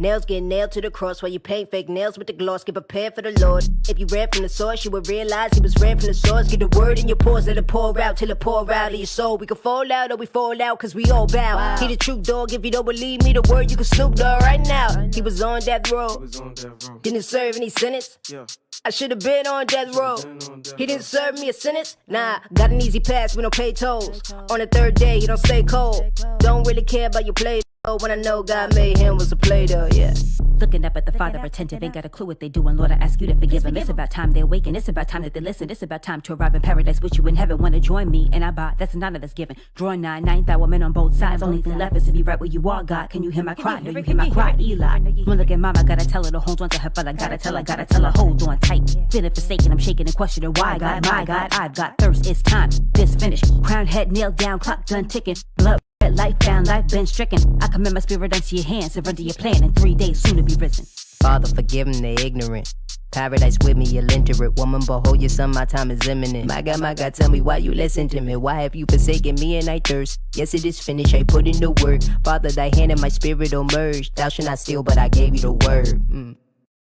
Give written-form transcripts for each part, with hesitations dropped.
Nails get nailed to the cross while you paint fake nails with the gloss. Get prepared for the Lord. If you read from the source, you would realize he was read from the source. Get the word in your pores, let it pour out till it pour out of your soul. We can fall out or we fall out cause we all bow. Wow. He the true dog, if you don't believe me, the word you can Snoop Dogg right now. He was on death row. Didn't serve any sentence. I should have been on death row. He didn't serve me a sentence. Nah, got an easy pass, we don't pay tolls. On the third day, he don't stay cold. Don't really care about your play. When I know God made him was a play-doh, yeah. Looking up at the Father, attentive, ain't got a clue what they doing. Lord, I ask you to forgive them. It's about time they awaken. It's about time that they listen. It's about time to arrive in paradise with you in heaven. Wanna join me? And I buy. That's none of that's given. Drawing nine, ninth hour men on both sides. Only thing left is to be right where you are, God. Can you hear my cry? No, you hear my cry, Eli. When look at mama, gotta tell her to hold on to her, but I gotta tell her, hold on tight. Feeling forsaken, I'm shaking and questioning why, God, my God, I've got thirst. It's time. This finished. Crown head nailed down, clock done ticking. Blood. Life found, life been stricken. I commend my spirit unto your hands, surrender your plan. In 3 days, soon to be risen. Father, forgive them, they ignorant. Paradise with me, you'll enter it. Woman, behold your son, my time is imminent. My God, tell me why you listen to me. Why have you forsaken me and I thirst? Yes, it is finished, I put in the word. Father, thy hand and my spirit will merge. Thou shalt not steal, but I gave you the word.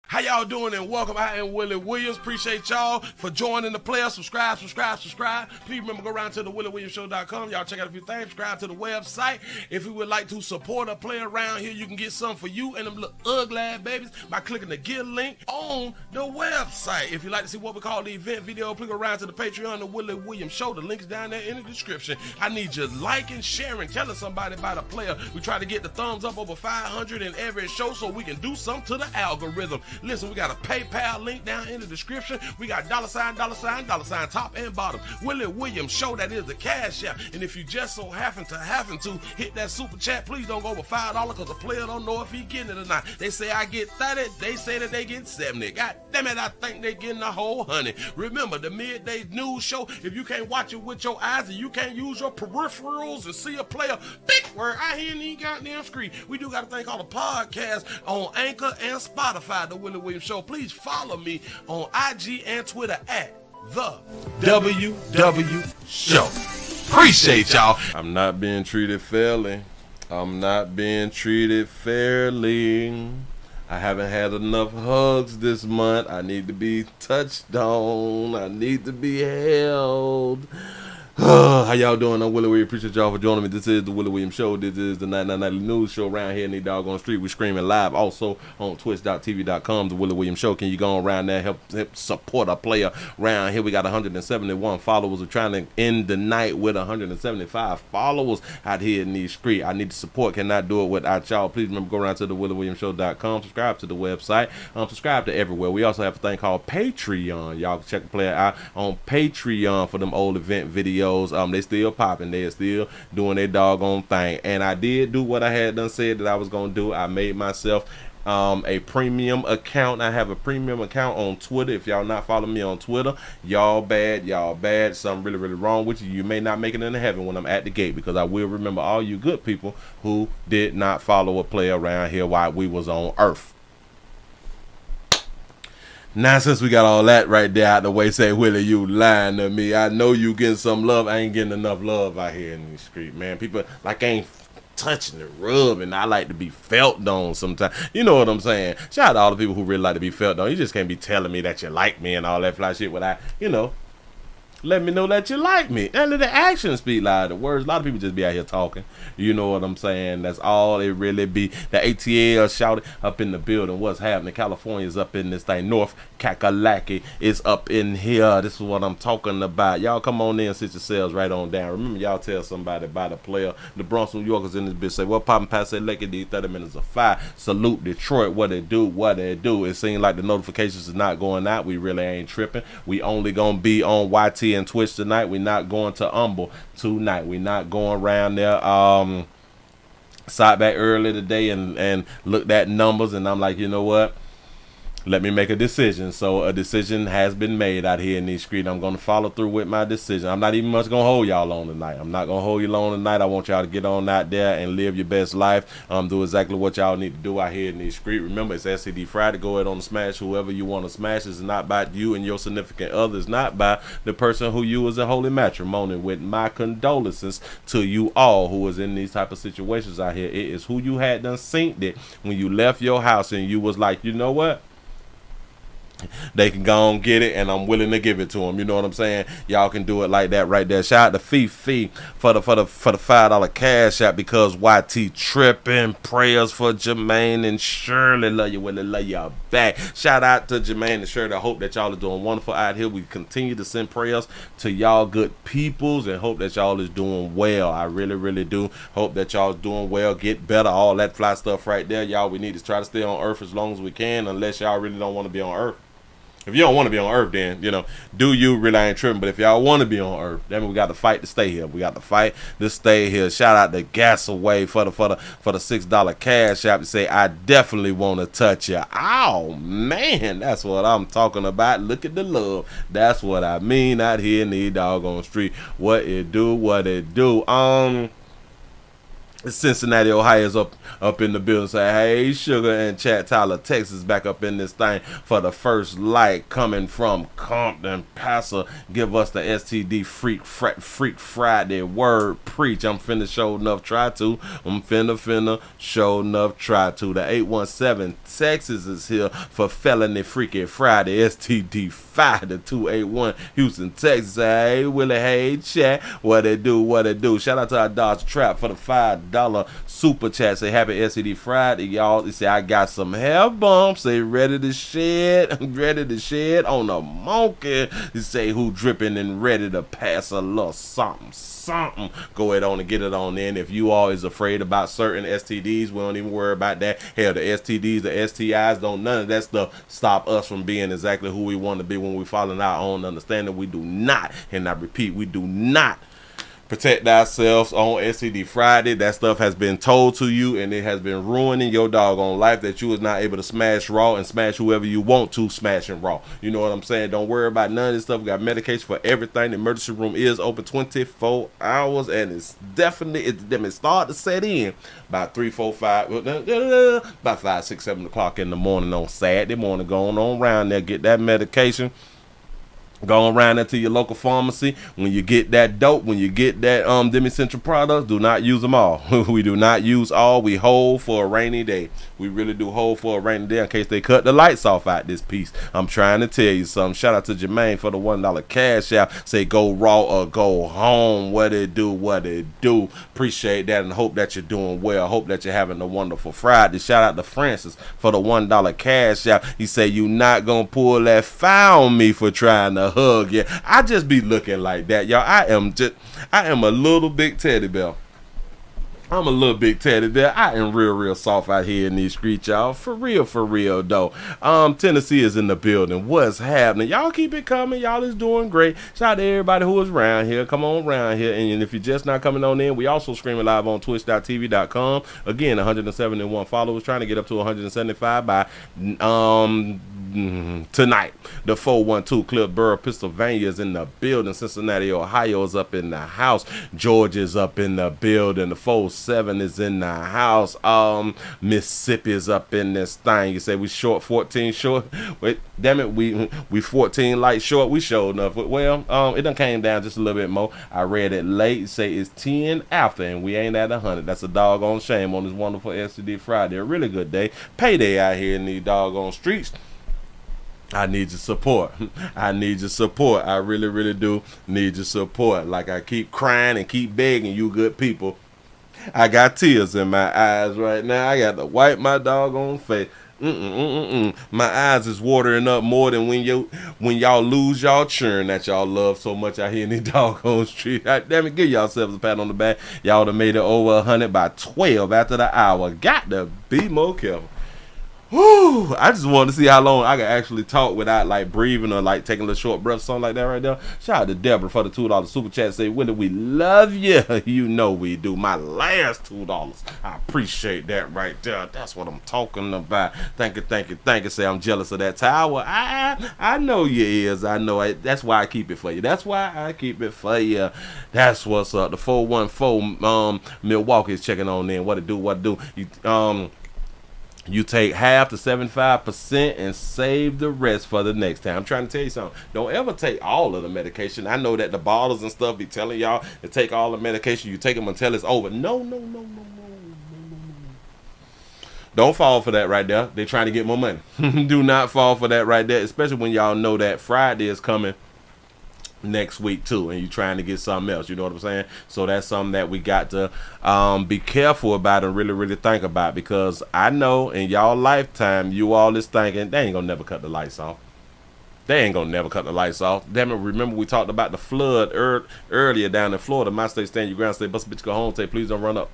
How y'all doing and welcome. I am Willie Williams. Appreciate y'all for joining the player. Subscribe. Please remember, go around to the WillieWilliamsShow.com. Y'all check out a few things. Subscribe to the website. If you would like to support a player around here, you can get something for you and them little ugly ass babies by clicking the Get link on the website. If you'd like to see what we call the event video, please go around to the Patreon, the Willie Williams Show. The link is down there in the description. I need you liking, sharing, telling somebody about a player. We try to get the thumbs up over 500 in every show so we can do something to the algorithm. Listen, we got a PayPal link down in the description. We got $, top and bottom. Willie Williams Show, that is the cash app. And if you just so happen to hit that super chat, please don't go over $5 because the player don't know if he getting it or not. They say I get 30, they say that they get 70. God damn it, I think they getting a whole 100. Remember, the midday news show, if you can't watch it with your eyes and you can't use your peripherals and see a player, big word, I hear any goddamn screen. We do got a thing called a podcast on Anchor and Spotify, the Willie Williams Show. Please follow me on IG and Twitter at the WW Show. Appreciate y'all. I'm not being treated fairly. I haven't had enough hugs this month. I need to be touched on. I need to be held. How y'all doing? I'm Willie. We appreciate y'all for joining me. This is the Willie Williams Show. This is the 99 News Show around here in the doggone street. We screaming live also on twitch.tv.com, the Willie Williams Show. Can you go around there, help support a player around here? We got 171 followers. We're trying to end the night with 175 followers out here in these streets. I need the support. Cannot do it without y'all. Please remember, go around to the WillieWilliamsShow.com. Subscribe to the website. Subscribe to everywhere. We also have a thing called Patreon. Y'all can check the player out on Patreon for them old event videos. They still popping. They still doing their doggone thing. And I did do what I had done said that I was going to do. I made myself a premium account. I have a premium account on Twitter. If y'all not following me on Twitter, y'all bad. Something really wrong with you. You may not make it into heaven when I'm at the gate, because I will remember all you good people who did not follow a player around here while we was on earth. Now, since we got all that right there out the way, say, Willie, you lying to me. I know you getting some love. I ain't getting enough love out here in the street, man. People like ain't touching and rubbing. I like to be felt on sometimes. You know what I'm saying? Shout out to all the people who really like to be felt on. You just can't be telling me that you like me and all that fly shit without, let me know that you like me. And let the actions speak louder than words. A lot of people just be out here talking. You know what I'm saying? That's all it really be. The ATL shouted up in the building. What's happening? California's up in this thing. North Kakalaki is up in here. This is what I'm talking about. Y'all come on in and sit yourselves right on down. Remember, y'all tell somebody about a player. The Bronx, New Yorkers in this bitch say, well, poppin' past that Lakey, these 30 minutes of fire. Salute Detroit. What they do. It seems like the notifications is not going out. We really ain't tripping. We only gonna be on YT and Twitch tonight. We're not going to Humble tonight. We're not going around there. Sat back early today and looked at numbers, and I'm like, you know what? let me make a decision. So a decision has been made out here in these streets. I'm going to follow through with my decision. I'm not even much going to hold y'all on tonight. I'm not going to hold you long tonight. I want y'all to get on out there and live your best life. Do exactly what y'all need to do out here in these streets. Remember, it's STD Friday. Go ahead on and smash whoever you want to smash. It's not by you and your significant other. It's not by the person who you was in holy matrimony with. My condolences to you all who was in these type of situations out here. It is who you had done synced it when you left your house and you was like, you know what? They can go and get it, and I'm willing to give it to them. You know what I'm saying? Y'all can do it like that right there. Shout out to Fifi for the $5 cash out because YT tripping. Prayers for Jermaine and Shirley. Love you, Willie. Love y'all back. Shout out to Jermaine and Shirley. I hope that y'all are doing wonderful out here. We continue to send prayers to y'all good peoples and hope that y'all is doing well. I really, really do. Hope that y'all is doing well. Get better. All that fly stuff right there. Y'all, we need to try to stay on earth as long as we can unless y'all really don't want to be on earth. If you don't want to be on earth, then, you know, do you really ain't tripping. But if y'all want to be on earth, then we got to fight to stay here. We got to fight to stay here. Shout out to Gas Away for the $6 cash app to say, I definitely want to touch you. Oh, man, that's what I'm talking about. Look at the love. That's what I mean out here in the doggone street. What it do, what it do. Cincinnati, Ohio's up in the building. Say, hey, Sugar and Chat Tyler, Texas, back up in this thing for the first light coming from Compton. Pastor, give us the STD Freak Friday word preach. I'm finna show enough try to. I'm finna show enough try to. The 817 Texas is here for Felony Freaky Friday. STD 5 to 281 Houston, Texas. Hey, Willie, hey, Chat. What it do, what it do. Shout out to our Dodge Trap for the $5 super chat. Say happy STD Friday, y'all. They say I got some hair bumps. Say ready to shed. I'm ready to shed on a monkey. They say who dripping and ready to pass a little something. Go ahead on and get it on in. If you all is afraid about certain STDs, we don't even worry about that. Hell, the STDs, the STIs, don't none of that stuff stop us from being exactly who we want to be when we follow our own understanding. We do not, and I repeat, we do not protect ourselves on STD Friday. That stuff has been told to you, and it has been ruining your doggone life that you was not able to smash raw and smash whoever you want to smash and raw. You know what I'm saying? Don't worry about none of this stuff. We got medication for everything. The emergency room is open 24 hours, and it's definitely, it start to set in about 3, 4, 5, about 5, 6, 7 o'clock in the morning on Saturday morning. Going on around there, get that medication. Go around into your local pharmacy. When you get that dope, when you get that demi-essential products, do not use them all. We do not use all. We hold for a rainy day. We really do hold for a rainy day in case they cut the lights off out this piece. I'm trying to tell you something. Shout out to Jermaine for the $1 cash out. Say go raw or go home. What it do, what it do. Appreciate that and hope that you're doing well. Hope that you're having a wonderful Friday. Shout out to Francis for the $1 cash out. He say you not gonna pull that foul on me for trying to hug you. I just be looking like that, y'all. I am a little big teddy bear. I'm a little big teddy bear. I am real soft out here in these streets, y'all. For real though. Tennessee is in the building. What's happening? Y'all keep it coming. Y'all is doing great. Shout out to everybody who is around here. Come on around here. And if you're just not coming on in, we also streaming live on twitch.tv.com. Again, 171 followers. Trying to get up to 175 by tonight. The 412 Clipboro, Pennsylvania is in the building. Cincinnati, Ohio is up in the house. Georgia's up in the building. The 47 is in the house. Mississippi is up in this thing. You say we short 14 short. Wait, damn it, we 14 light short. We showed enough. Well, it done came down just a little bit more. I read it late. Say it's 10 after, and we ain't at 100. That's a doggone shame on this wonderful STD Friday. A really good day. Payday out here in these doggone streets. I need your support. I need your support. I really do need your support. Like I keep crying and keep begging you good people. I got tears in my eyes right now. I got to wipe my doggone face. My eyes is watering up more than when y'all lose y'all churn that y'all love so much out here in the doggone street. Damn it, give yourselves a pat on the back. Y'all done made it over 100 by 12 after the hour. Got to be more careful. Whew, I just want to see how long I can actually talk without like breathing or like taking a short breath, something like that right there. Shout out to Deborah for the $2 super chat. Say, Willie, we love you. You know we do. My last $2. I appreciate that right there. That's what I'm talking about. Thank you. Say I'm jealous of that tower. I know you is. I know it. That's why I keep it for you. That's what's up. The 414 Milwaukee is checking on in. What it do? You take half to 75% and save the rest for the next time. I'm trying to tell you something. Don't ever take all of the medication. I know that the bottles and stuff be telling y'all to take all the medication. You take them until it's over. No. Don't fall for that right there. They're trying to get more money. Do not fall for that right there, especially when y'all know that Friday is coming next week too, and you trying to get something else. You know what I'm saying? So that's something that we got to be careful about and really think about, because I know in y'all lifetime you all is thinking they ain't gonna never cut the lights off. Damn it, remember we talked about the flood earlier down in Florida. My state, stand your ground, state, bust a bitch, go home, say please don't run up.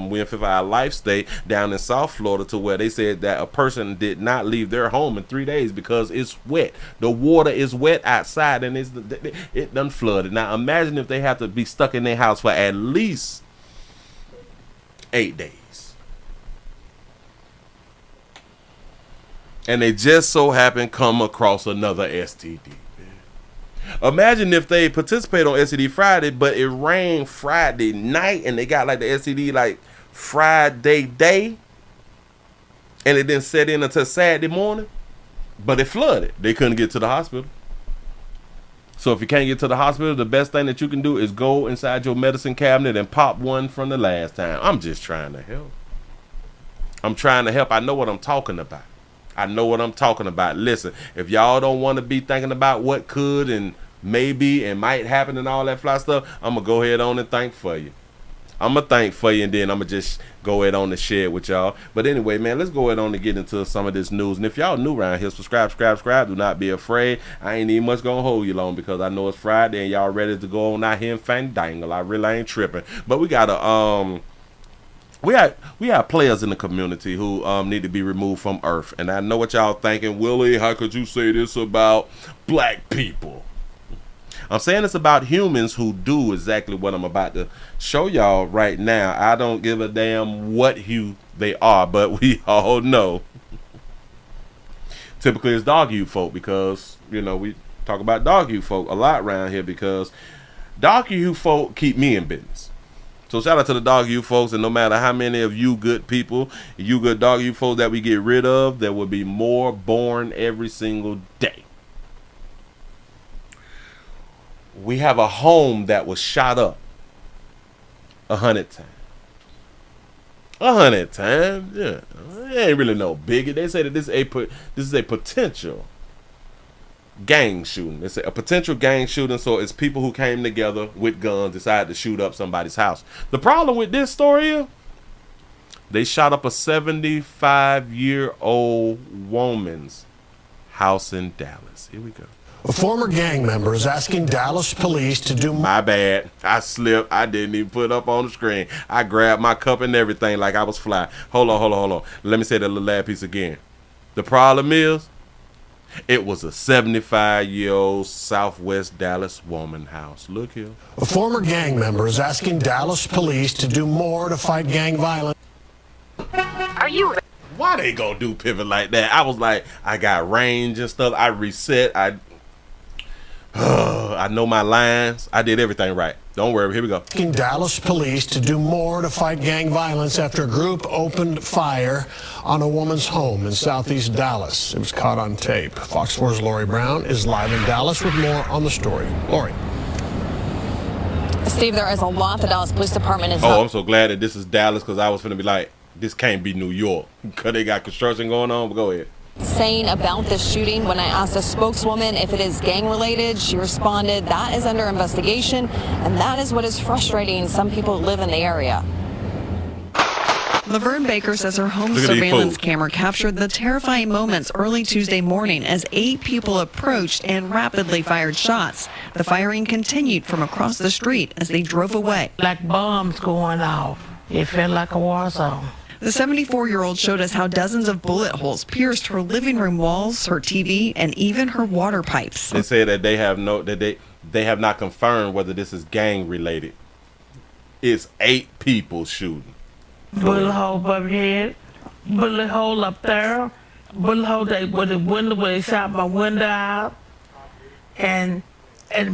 We in 5 Hour Life State down in South Florida, to where they said that a person did not leave their home in 3 days because it's wet. The water is wet outside and it done flooded. Now imagine if they have to be stuck in their house for at least 8 days. And they just so happen come across another STD. Imagine if they participate on STD Friday, but it rained Friday night and they got like the STD like Friday day, and it didn't set in until Saturday morning, but it flooded. They couldn't get to the hospital. So if you can't get to the hospital, the best thing that you can do is go inside your medicine cabinet and pop one from the last time. I'm just trying to help. I know what I'm talking about. Listen, if y'all don't want to be thinking about what could and maybe and might happen and all that fly stuff, I'm going to go ahead on and thank for you. And then I'm going to just go ahead on and share it with y'all. But anyway, man, let's go ahead on and get into some of this news. And if y'all new around here, subscribe. Do not be afraid. I ain't even much going to hold you long, because I know it's Friday and y'all ready to go on out here and fandangle. I really ain't tripping. But we got to... We have players in the community who need to be removed from Earth. And I know what y'all thinking, Willie, how could you say this about black people? I'm saying it's about humans who do exactly what I'm about to show y'all right now. I don't give a damn what hue they are, but we all know. Typically it's dog hue folk, because, you know, we talk about dog hue folk a lot around here, because dog hue folk keep me in business. So shout out to the dog you folks, and no matter how many of you good people, you good dog you folks that we get rid of, there will be more born every single day. We have a home that was shot up 100 times. 100 times? Yeah. It ain't really no biggie. They say that this is a potential gang shooting. It's a potential gang shooting, so it's people who came together with guns, decided to shoot up somebody's house. The problem with this story is they shot up a 75-year-old woman's house in Dallas. Here we go. A former gang member is asking Dallas police to do... My bad. I slipped. I didn't even put it up on the screen. I grabbed my cup and everything like I was fly. Hold on. Let me say that little last piece again. The problem is, it was a 75-year-old Southwest Dallas woman house. Look here. A former gang member is asking Dallas police to do more to fight gang violence. Are you... Why they gonna do pivot like that? I was like, I got range and stuff. I reset. I know my lines. I did everything right. Don't worry. Here we go. Asking Dallas police to do more to fight gang violence after a group opened fire on a woman's home in southeast Dallas. It was caught on tape. Fox 4's Lori Brown is live in Dallas with more on the story. Lori. Steve, there is a lot the Dallas Police Department is... Oh, I'm so glad that this is Dallas, because I was finna be like, this can't be New York, because they got construction going on. But go ahead. Saying about this shooting, when I asked a spokeswoman if it is gang related, she responded that is under investigation, and that is what is frustrating some people who live in the area. Laverne Baker says her home surveillance camera captured the terrifying moments early Tuesday morning as 8 people approached and rapidly fired shots. The firing continued from across the street as they drove away. Like bombs going off. It felt like a war zone. The 74-year-old showed us how dozens of bullet holes pierced her living room walls, her TV, and even her water pipes. They say that they have not confirmed whether this is gang related. It's 8 people shooting. Bullet hole above your head, bullet hole up there, bullet hole where the window where they shot my window out, and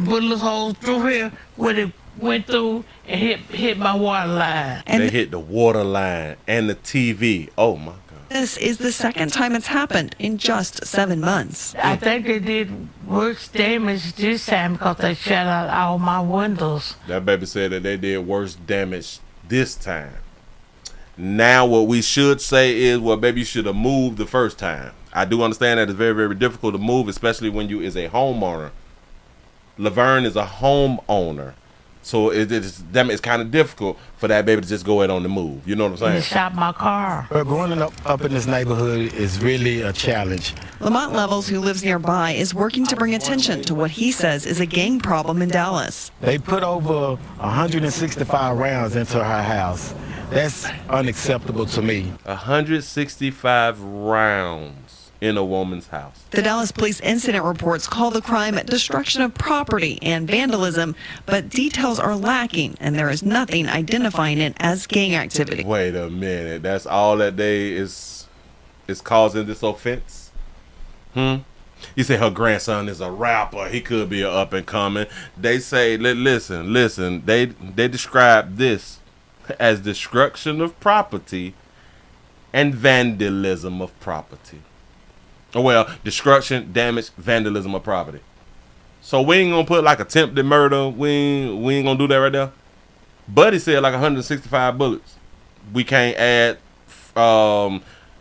bullet holes through here where they went through and hit my water line. And they hit the water line and the TV. Oh my God. This is the second time it's happened in just 7 months. I think they did worse damage this time because they shut out all my windows. That baby said that they did worse damage this time. Now what we should say is, well, baby, you should have moved the first time. I do understand that it's very, very difficult to move, especially when you is a homeowner. Laverne is a homeowner. So it's kind of difficult for that baby to just go ahead on the move. You know what I'm saying? They shot my car. But growing up in this neighborhood is really a challenge. Lamont Levels, who lives nearby, is working to bring attention to what he says is a gang problem in Dallas. They put over 165 rounds into her house. That's unacceptable to me. 165 rounds in a woman's house. The Dallas Police incident reports call the crime destruction of property and vandalism, but details are lacking, and there is nothing identifying it as gang activity. Wait a minute. That's all that they is causing this offense? You say her grandson is a rapper. He could be an up and coming. They say, listen. They describe this as destruction of property and vandalism of property. Well, destruction, damage, vandalism of property. So we ain't gonna put like attempted murder. We ain't gonna do that right there. Buddy said like 165 bullets. We can't add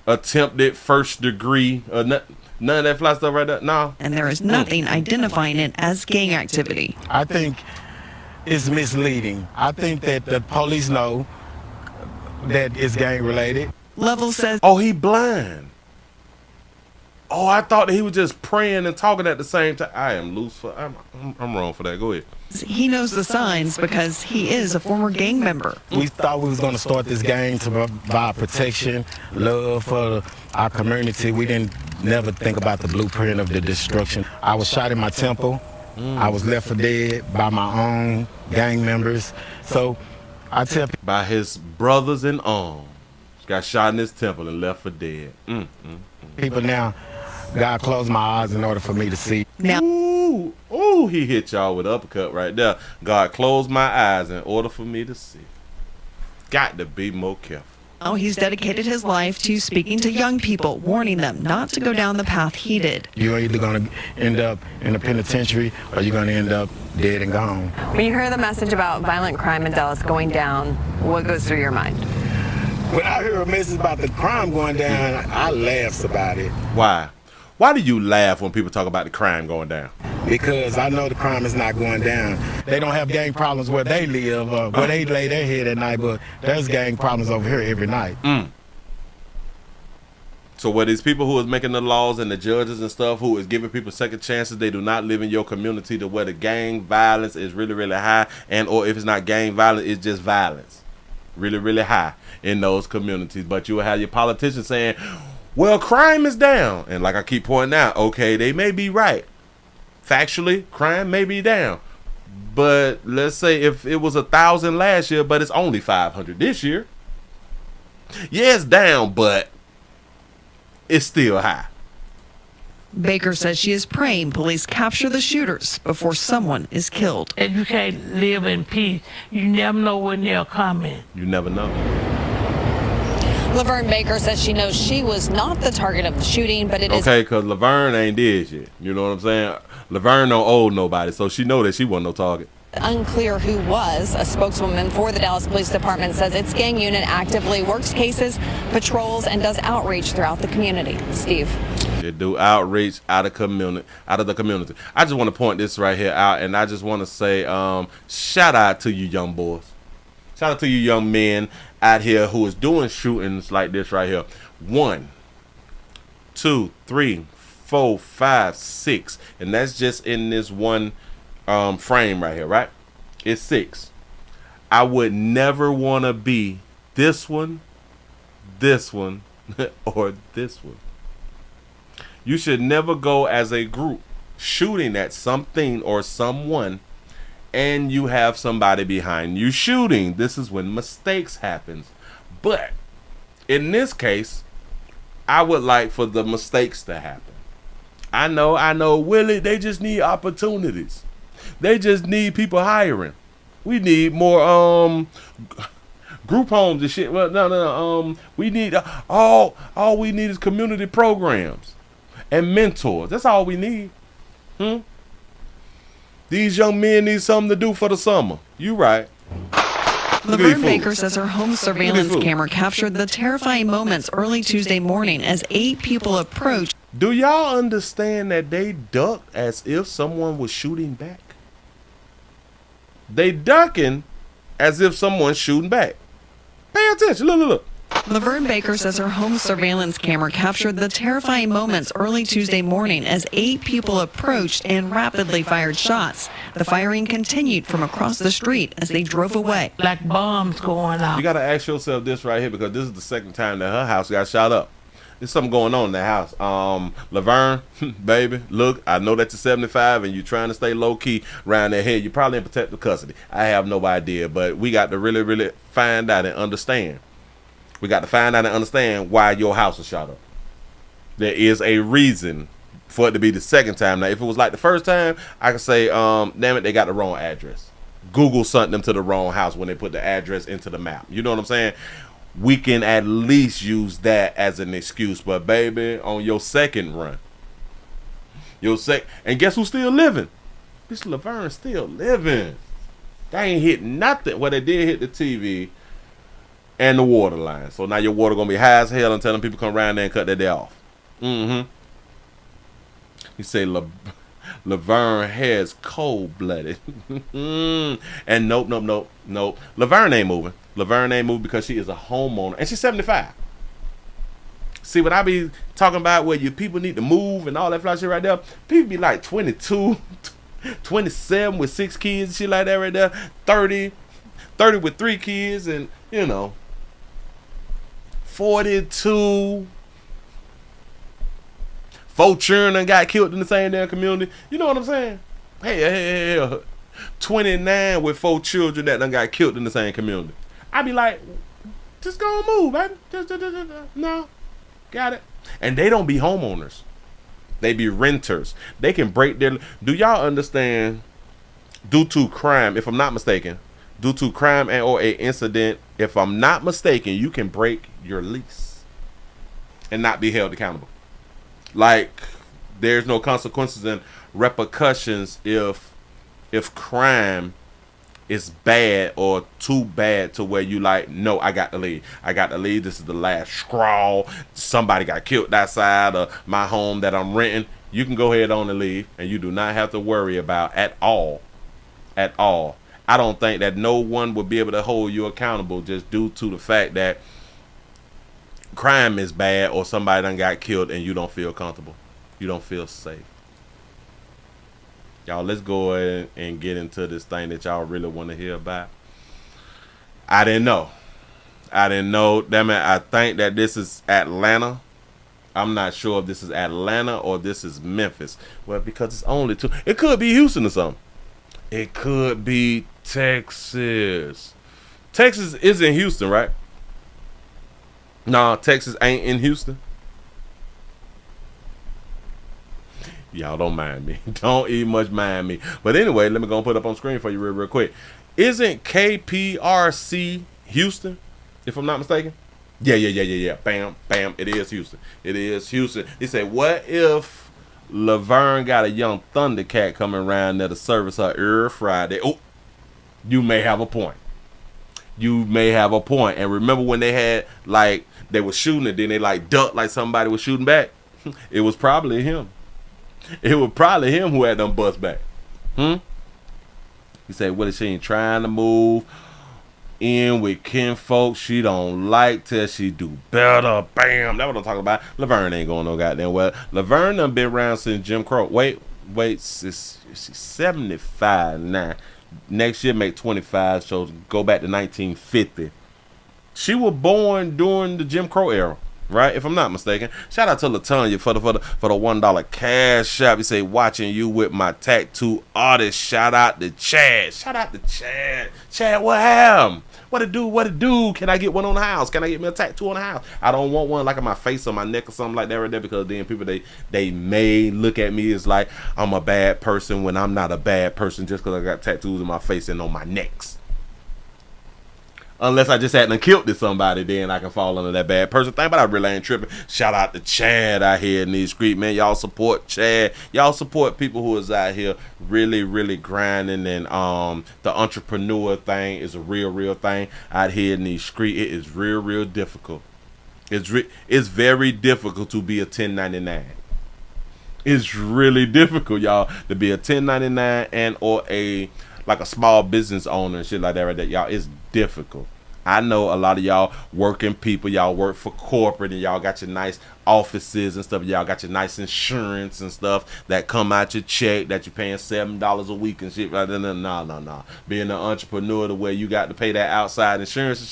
attempted first degree. None of that fly stuff right there. No. And there is nothing identifying it as gang activity. I think it's misleading. I think that the police know that it's gang related. Levels says, oh, he blind. Oh, I thought that he was just praying and talking at the same time. I am loose for. I'm wrong for that. Go ahead. He knows the signs because he is a former gang member. We thought we was going to start this gang to provide protection, love for our community. We didn't never think about the blueprint of the destruction. I was shot in my temple. I was left for dead by my own gang members. So I tell people, by his brothers in arms, got shot in his temple and left for dead. People now, God closed my eyes in order for me to see. Now, ooh, he hit y'all with an uppercut right there. God closed my eyes in order for me to see. Got to be more careful. he's dedicated his life to speaking to young people, warning them not to go down the path he did. You're either going to end up in the penitentiary or you're going to end up dead and gone. When you hear the message about violent crime in Dallas going down, what goes through your mind? When I hear a message about the crime going down, I laugh about it. Why? Why do you laugh when people talk about the crime going down? Because I know the crime is not going down. They don't have gang problems where they live, where they lay their head at night, but there's gang problems over here every night. So where these people who is making the laws and the judges and stuff who is giving people second chances, they do not live in your community to where the gang violence is really, really high, and or if it's not gang violence, it's just violence. Really, really high in those communities. But you will have your politicians saying, well, crime is down. And like I keep pointing out, okay, they may be right. Factually, crime may be down. But let's say if it was 1,000 last year, but it's only 500 this year. Yeah, it's down, but it's still high. Baker says she is praying police capture the shooters before someone is killed. And you can't live in peace. You never know when they're coming. You never know. Laverne Baker says she knows she was not the target of the shooting, but it is... Okay, because Laverne ain't dead yet. You know what I'm saying? Laverne don't owe nobody, so she know that she wasn't no target. Unclear who was. A spokeswoman for the Dallas Police Department says its gang unit actively works cases, patrols, and does outreach throughout the community. Steve. They do outreach out of the community. I just want to point this right here out, and I just want to say shout out to you young boys. Shout out to you young men out here who is doing shootings like this right here. 1, 2, 3, 4, 5, 6. And that's just in this one frame right here, right? It's 6. I would never want to be this one, this one or this one. You should never go as a group shooting at something or someone and you have somebody behind you shooting. This is when mistakes happens. But in this case, I would like for the mistakes to happen. I know, Willie, they just need opportunities. They just need people hiring. We need more group homes and shit. Well, no. We need all we need is community programs and mentors. That's all we need. These young men need something to do for the summer. You right. Laverne Baker says her home surveillance camera captured the terrifying moments early Tuesday morning as 8 people approached. Do y'all understand that they ducked as if someone was shooting back? They ducking as if someone's shooting back. Pay attention. Look. Laverne Baker says her home surveillance camera captured the terrifying moments early Tuesday morning as 8 people approached and rapidly fired shots. The firing continued from across the street as they drove away. Like bombs going off. You got to ask yourself this right here, because this is the second time that her house got shot up. There's something going on in that house. Laverne, baby, look, I know that you're 75 and you're trying to stay low-key around that head. You're probably in protective custody. I have no idea, but we got to really, really find out and understand. We got to find out and understand why your house was shot up. There is a reason for it to be the second time. Now, if it was like the first time, I could say, damn it, they got the wrong address. Google sent them to the wrong house when they put the address into the map. You know what I'm saying? We can at least use that as an excuse. But, baby, on your second run, and guess who's still living? This Laverne still living. They ain't hit nothing. Well, they did hit the TV and the water line. So now your water going to be high as hell until them people come around there and cut that day off. You say Laverne has cold-blooded. And nope. Laverne ain't moving. Laverne ain't moving because she is a homeowner. And she's 75. See, what I be talking about where you people need to move and all that fly shit right there, people be like 22, 27 with 6 kids and shit like that right there, 30 with 3 kids, and, 42. 4 children got killed in the same damn community. You know what I'm saying? Hey. 29 with 4 children that done got killed in the same community. I be like, just go and move, baby. No. Got it. And they don't be homeowners. They be renters. They can break their... Do y'all understand, due to crime, if I'm not mistaken, due to crime and or a incident, if I'm not mistaken, you can break your lease and not be held accountable. Like, there's no consequences and repercussions if crime is bad or too bad to where you like, no, I got to leave. This is the last straw. Somebody got killed outside of my home that I'm renting. You can go ahead on and leave, and you do not have to worry about at all. I don't think that no one would be able to hold you accountable just due to the fact that crime is bad or somebody done got killed and you don't feel comfortable. You don't feel safe. Y'all, let's go ahead and get into this thing that y'all really want to hear about. I didn't know. Damn it, I think that this is Atlanta. I'm not sure if this is Atlanta or this is Memphis. Well, because it's only 2. It could be Houston or something. It could be Texas. Texas is in Houston, right? No, Texas ain't in Houston. Y'all don't mind me. Don't even much mind me. But anyway, let me go and put it up on screen for you real quick. Isn't KPRC Houston, if I'm not mistaken? Yeah. Bam. It is Houston. He said, what if Laverne got a young Thundercat coming around there to service her every Friday? Oh, you may have a point. And remember when they had, like, they were shooting and then they, like, ducked like somebody was shooting back? It was probably him. It was probably him who had them bust back. He said, well, she ain't trying to move in with kinfolk she don't like till she do better. Bam. That's what I'm talking about. Laverne ain't going no goddamn well. Laverne done been around since Jim Crow. Wait, she's 75 now. Next year make 25, so go back to 1950. She was born during the Jim Crow era, right? If I'm not mistaken. Shout out to LaTanya for the $1 cash app. You say watching you with my tattoo artist. Shout out to Chad. Chad, what happened? What it do? Can I get one on the house? Can I get me a tattoo on the house? I don't want one like on my face or my neck or something like that right there, because then people they may look at me as like I'm a bad person when I'm not a bad person just because I got tattoos on my face and on my necks. Unless I just hadn't killed somebody, then I can fall under that bad person thing. But I really ain't tripping. Shout out to Chad out here in these streets, man. Y'all support Chad. Y'all support people who is out here really, really grinding. And the entrepreneur thing is a real thing out here in these streets. It is real difficult. It's very difficult to be a 1099. It's really difficult, y'all, to be a 1099 and or a small business owner and shit like that right there. Y'all, it's difficult. I know a lot of y'all working people, y'all work for corporate and y'all got your nice offices and stuff. Y'all got your nice insurance and stuff that come out your check that you're paying $7 a week and shit. No. Being an entrepreneur the way you got to pay that outside insurance and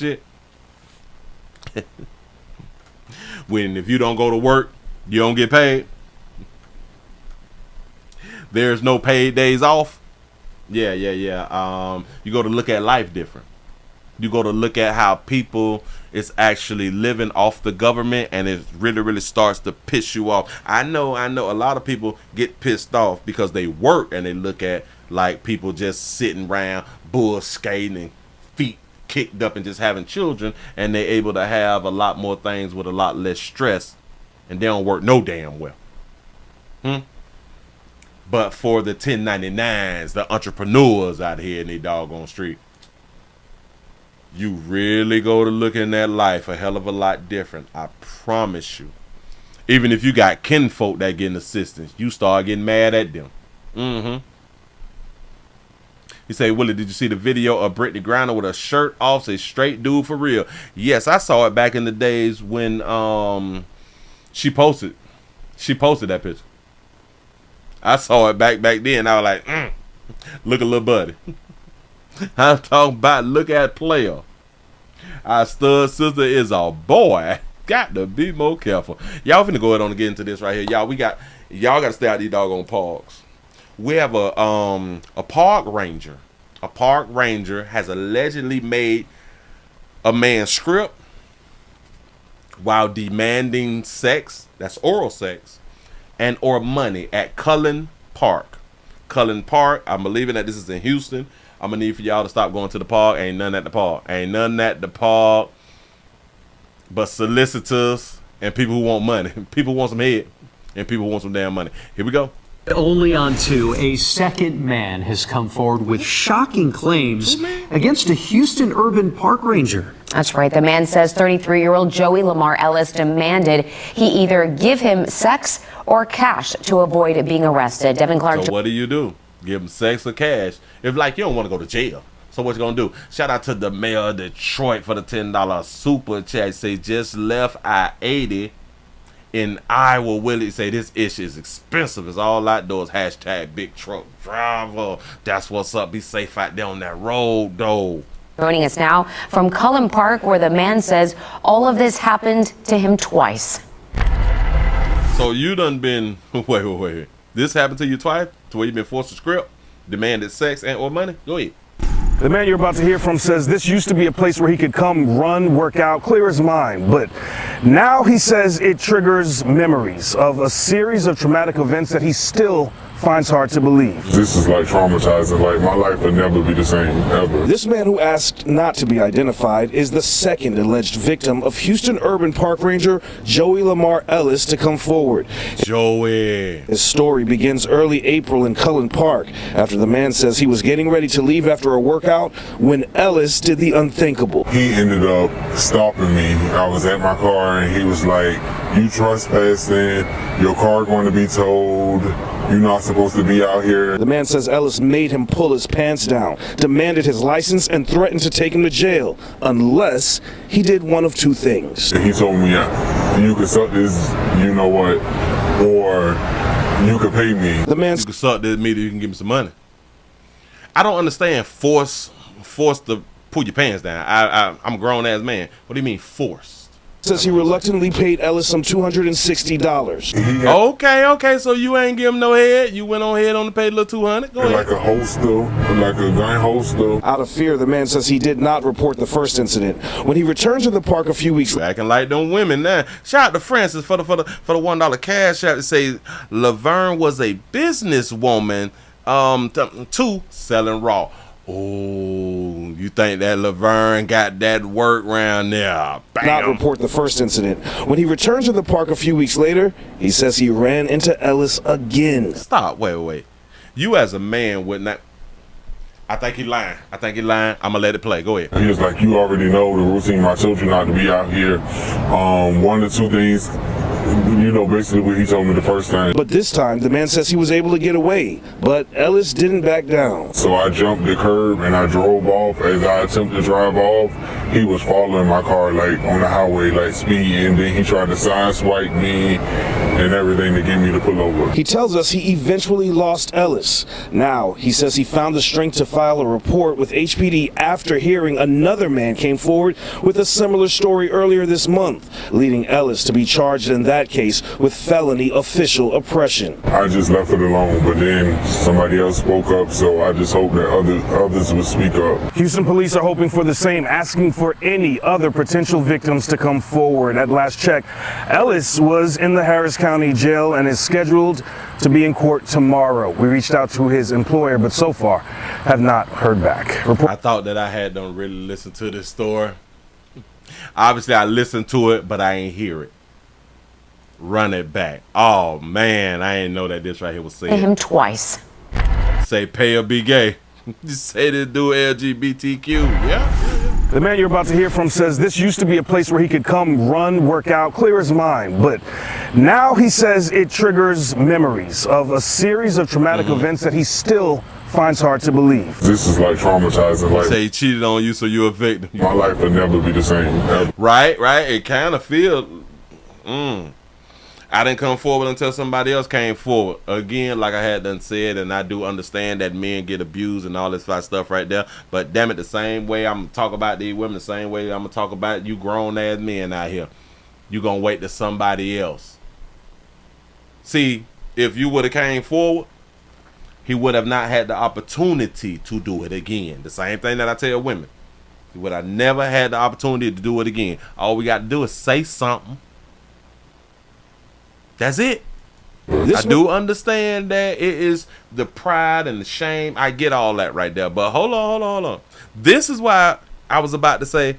shit. When if you don't go to work, you don't get paid. There's no paid days off. Yeah. You go to look at life different. You go to look at how people is actually living off the government, and it really starts to piss you off. I know a lot of people get pissed off because they work and they look at like people just sitting around bull skating and feet kicked up and just having children, and they're able to have a lot more things with a lot less stress, and they don't work no damn well. But for the 1099s, the entrepreneurs out here in the doggone street, you really go to looking at life a hell of a lot different. I promise you. Even if you got kinfolk that getting assistance, you start getting mad at them. You say, Willie, did you see the video of Brittany Griner with a shirt off? Say, straight dude for real. Yes, I saw it back in the days when she posted that picture. I saw it back then. I was like, look at little buddy. I'm talking about look at player. Our stud sister is a boy. Got to be more careful. Y'all finna go ahead on and get into this right here. Y'all got to stay out these doggone parks. We have a park ranger. A park ranger has allegedly made a man script while demanding sex, that's oral sex, and or money at Cullen Park. Cullen Park, I'm believing that this is in Houston. I'm going to need for y'all to stop going to the park. Ain't none at the park. But solicitors and people who want money. People want some head and people want some damn money. Here we go. Only on two, a second man has come forward with shocking claims against a Houston urban park ranger. That's right. The man says 33-year-old Joey Lamar Ellis demanded he either give him sex or cash to avoid being arrested. Devin Clark. So what do? Give him sex or cash? If like you don't want to go to jail. So what you gonna do? Shout out to the mayor of Detroit for the $10 super chat. Say just left I-80 in Iowa. Willie say this issue is expensive. It's all outdoors. Hashtag big truck driver. That's what's up. Be safe out there on that road though. Joining us now from Cullen Park, where the man says all of this happened to him twice. So you done been wait. This happened to you twice? To where you been forced to script, demanded sex and or money? Go ahead. The man you're about to hear from says this used to be a place where he could come, run, work out, clear his mind. But now he says it triggers memories of a series of traumatic events that he still finds hard to believe. This is like traumatizing. Like my life will never be the same ever. This man who asked not to be identified is the second alleged victim of Houston urban park ranger Joey Lamar Ellis to come forward. Joey. His story begins early April in Cullen Park after the man says he was getting ready to leave after a workout when Ellis did the unthinkable. He ended up stopping me. I was at my car and he was like, "You trespassing, your car going to be towed. You're not supposed to be out here." The man says Ellis made him pull his pants down, demanded his license, and threatened to take him to jail unless he did one of two things. And he told me, "You can suck this, you know what, or you could pay me." The man, you can suck this meat, you can give me some money. I don't understand force the pull your pants down. I'm a grown ass man. What do you mean forced? Says he reluctantly paid Ellis some $260. Okay, so you ain't give him no head. You went on ahead on the pay a little $200. Go ahead. Like a holster, like a gun holster. Out of fear, the man says he did not report the first incident. When he returned to the park a few weeks later, acting like them women now. Shout out to Francis for the $1 cash app to say Laverne was a businesswoman too, selling raw. Oh, you think that Laverne got that work round there? Bam. Not report the first incident. When he returned to the park a few weeks later, he says he ran into Ellis again. Stop. Wait. You as a man would not. I think he lying. I'm gonna let it play. Go ahead. He was like, you already know the routine. My children not to be out here. One or two things. You know, basically what he told me the first time. But this time, the man says he was able to get away, but Ellis didn't back down. So I jumped the curb and I drove off. As I attempted to drive off, he was following my car, like, on the highway, like, speed, and then he tried to sideswipe me and everything to get me to pull over. He tells us he eventually lost Ellis. Now, he says he found the strength to file a report with HPD after hearing another man came forward with a similar story earlier this month, leading Ellis to be charged in that case with felony official oppression. I just left it alone, but then somebody else spoke up, so I just hope that others would speak up. Houston police are hoping for the same, asking for any other potential victims to come forward. At last check, Ellis was in the Harris County Jail and is scheduled to be in court tomorrow. We reached out to his employer, but so far have not heard back. I thought that I had done really listen to this story. Obviously, I listened to it, but I ain't hear it. Run it back. Oh man, I didn't know that this right here was saying. Him twice. Say pay or be gay. Just say this dude LGBTQ. Yeah. The man you're about to hear from says this used to be a place where he could come, run, work out, clear his mind. But now he says it triggers memories of a series of traumatic events that he still finds hard to believe. This is like traumatizing. Like, say he cheated on you, so you're a victim. My life will never be the same. Ever. Right. It kind of feels. I didn't come forward until somebody else came forward. Again, like I had done said, and I do understand that men get abused and all this stuff right there. But damn it, the same way I'm gonna talk about these women, the same way I'm gonna talk about you grown ass men out here. You gonna wait to somebody else. See, if you would have came forward, he would have not had the opportunity to do it again. The same thing that I tell women. He would have never had the opportunity to do it again. All we got to do is say something. That's it. I do understand that it is the pride and the shame. I get all that right there. But hold on. This is why I was about to say,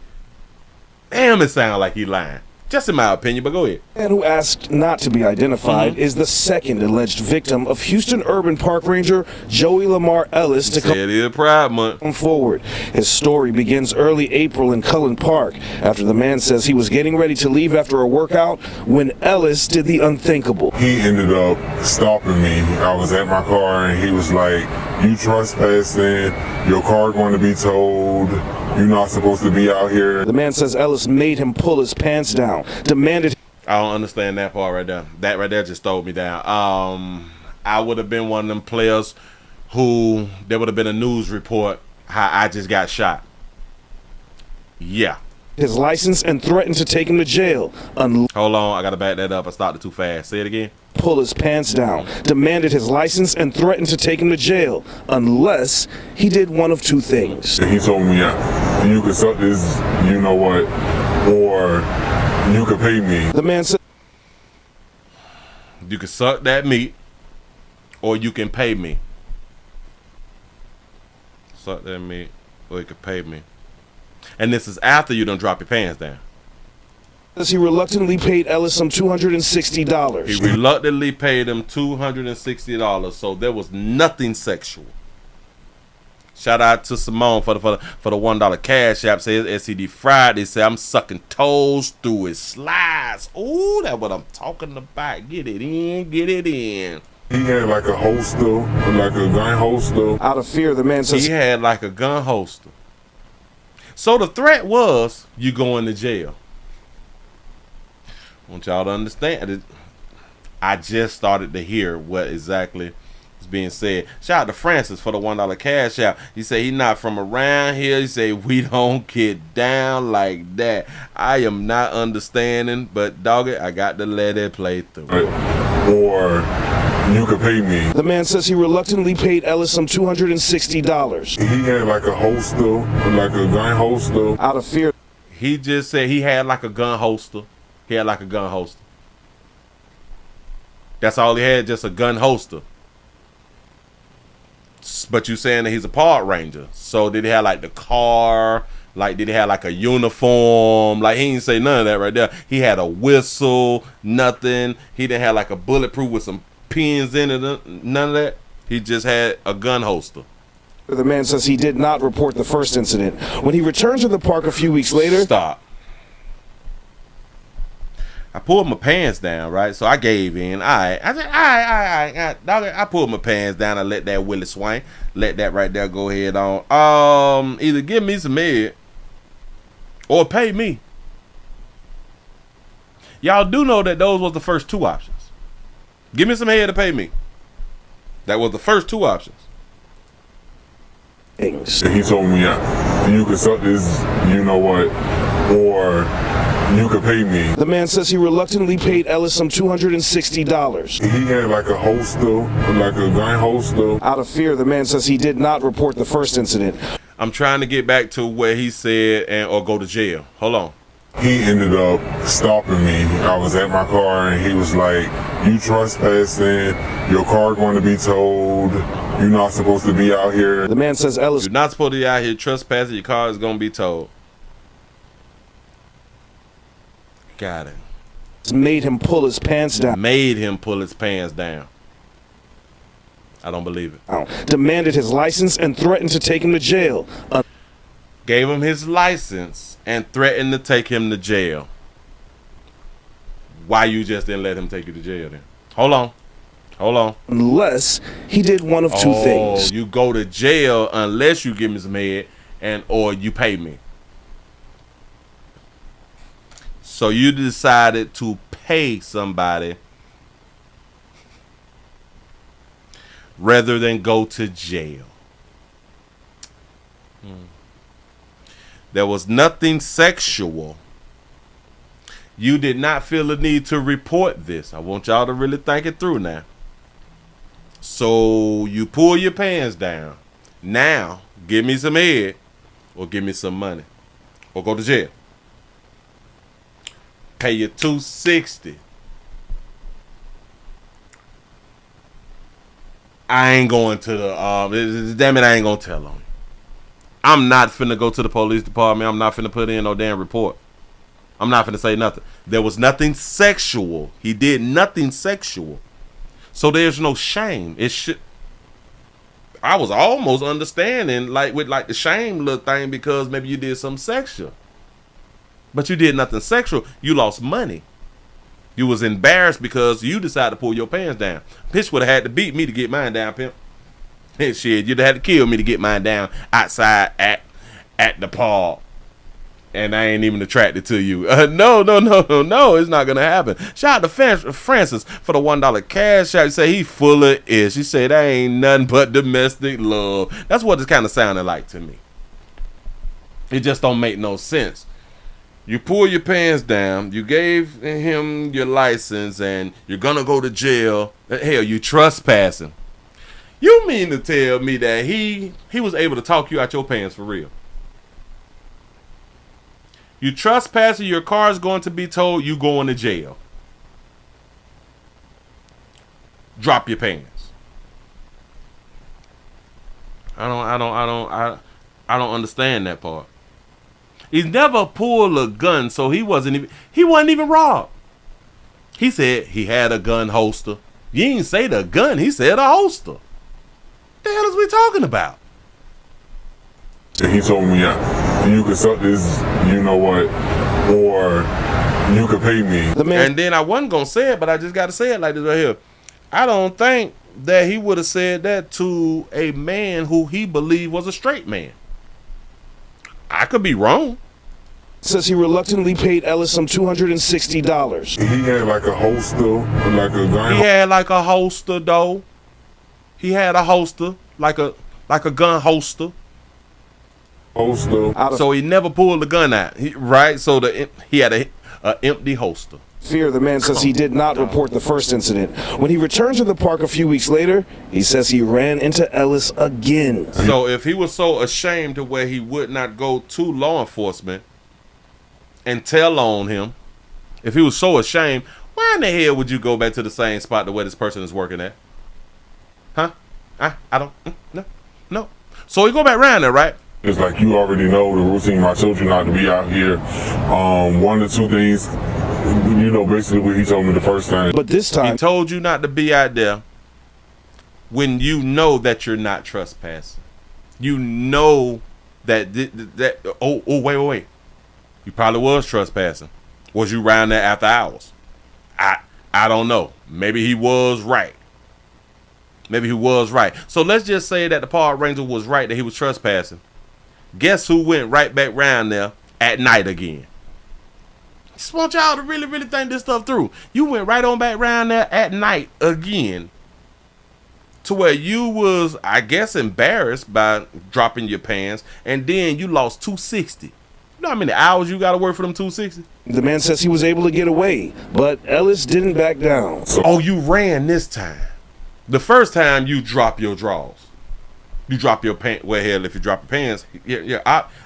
damn, it sounds like he lying. Just in my opinion, but go ahead. The man who asked not to be identified is the second alleged victim of Houston Urban Park Ranger Joey Lamar Ellis to come forward. His story begins early April in Cullen Park after the man says he was getting ready to leave after a workout when Ellis did the unthinkable. He ended up stopping me. I was at my car and he was like, you trespassing, your car going to be towed, you're not supposed to be out here. The man says Ellis made him pull his pants down, demanded. I don't understand that part right there. That right there just threw me down. I would have been one of them players who there would have been a news report how I just got shot. Yeah. His license and threatened to take him to jail. Hold on, I gotta back that up. I started too fast. Say it again. Pull his pants down, demanded his license and threatened to take him to jail unless he did one of two things. He told me, you could suck this, you know what, or you could pay me. The man said, you can suck that meat or you can pay me. Suck that meat or you can pay me. And this is after you done drop your pants down. He reluctantly paid Ellis some $260. He reluctantly paid him $260, so there was nothing sexual. Shout out to Simone for the $1 cash app. Says SCD Friday. Say I'm sucking toes through his slides. Ooh, that's what I'm talking about. Get it in, get it in. He had like a holster, like a gun holster. Out of fear, the man says he had like a gun holster. So the threat was you going to jail. I want y'all to understand it. I just started to hear what exactly is being said. Shout out to Francis for the $1 cash out. He said he not from around here. He said we don't get down like that. I am not understanding, but dog it, I got to let it play through. Or you could pay me. The man says he reluctantly paid Ellis some $260. He had like a holster, like a gun holster. Out of fear. He just said he had like a gun holster. He had like a gun holster. That's all he had, just a gun holster. But you saying that he's a park ranger. So did he have like the car? Like did he have like a uniform? Like he didn't say none of that right there. He had a whistle, nothing. He didn't have like a bulletproof with some pins in it, none of that. He just had a gun holster. The man says he did not report the first incident. When he returned to the park a few weeks later... Stop. I pulled my pants down, right? So I gave in. I said, I pulled my pants down and let that Willie swing. Let that right there go ahead on. Either give me some head or pay me. Y'all do know that those was the first two options. Give me some head or pay me. That was the first two options. He told me you could suck this, you know what, or you could pay me. The man says he reluctantly paid Ellis some $260. He had like a holster, like a gun holster. Out of fear, the man says he did not report the first incident. I'm trying to get back to where he said or go to jail. Hold on. He ended up stopping me. I was at my car and he was like, you trespassing, your car going to be towed, you're not supposed to be out here. The man says Ellis... You're not supposed to be out here trespassing, your car is going to be towed. Got it. Made him pull his pants down. Made him pull his pants down. I don't believe it. Demanded his license and threatened to take him to jail. Gave him his license and threatened to take him to jail. Why you just didn't let him take you to jail then? Hold on. Unless he did one of two things. You go to jail unless you give me some head or you pay me. So you decided to pay somebody rather than go to jail. There was nothing sexual. You did not feel the need to report this. I want y'all to really think it through now. So you pull your pants down. Now, give me some head or give me some money or go to jail. Pay you $260. I ain't going to the damn it, I ain't gonna tell on you. I'm not finna go to the police department. I'm not finna put in no damn report. I'm not finna say nothing. There was nothing sexual. He did nothing sexual. So there's no shame. It should. I was almost understanding with the shame little thing because maybe you did something sexual. But you did nothing sexual. You lost money. You was embarrassed because you decided to pull your pants down. Bitch would have had to beat me to get mine down, pimp. Hey, shit, you'd have had to kill me to get mine down outside at the park. And I ain't even attracted to you. No, it's not going to happen. Shout out to Francis for the $1 cash out. He say he full of ish. He said that ain't nothing but domestic love. That's what it's kind of sounded like to me. It just don't make no sense. You pull your pants down. You gave him your license and you're going to go to jail. Hell, you trespassing. You mean to tell me that he was able to talk you out your pants for real? You trespassing, your car's going to be towed, you going to jail. Drop your pants. I don't understand that part. He's never pulled a gun, so he wasn't even robbed. He said he had a gun holster. You didn't say the gun, he said a holster. What the hell is we talking about? He told me you could suck this, you know what, or you could pay me. And then I wasn't gonna say it, but I just gotta say it like this right here. I don't think that he would have said that to a man who he believed was a straight man. I could be wrong. Says he reluctantly paid Ellis some $260. He had like a holster, like a gun. He had like a holster though. he had a holster, like a gun holster. So he never pulled the gun out, right? So he had a empty holster. Fear, the man says he did not report the first incident. When he returned to the park a few weeks later, he says he ran into Ellis again. So if he was so ashamed to where he would not go to law enforcement and tell on him, if he was so ashamed, why in the hell would you go back to the same spot to where this person is working at? Huh? I don't, no. So he go back around there, right? It's like, you already know the routine. I told you not to be out here. One or two things, you know, basically what he told me the first time. But this time, he told you not to be out there when you know that you're not trespassing. You know that wait. You probably was trespassing. Was you around there after hours? I don't know. Maybe he was right. So let's just say that the park ranger was right that he was trespassing. Guess who went right back round there at night again? Just want y'all to really, really think this stuff through. You went right on back round there at night again, to where you was, I guess, embarrassed by dropping your pants, and then you lost $260. You know how many hours you got to work for them $260? The man says he was able to get away, but Ellis didn't back down. Oh, you ran this time. The first time you drop your drawers. You drop your pants. Well, hell, if you drop your pants,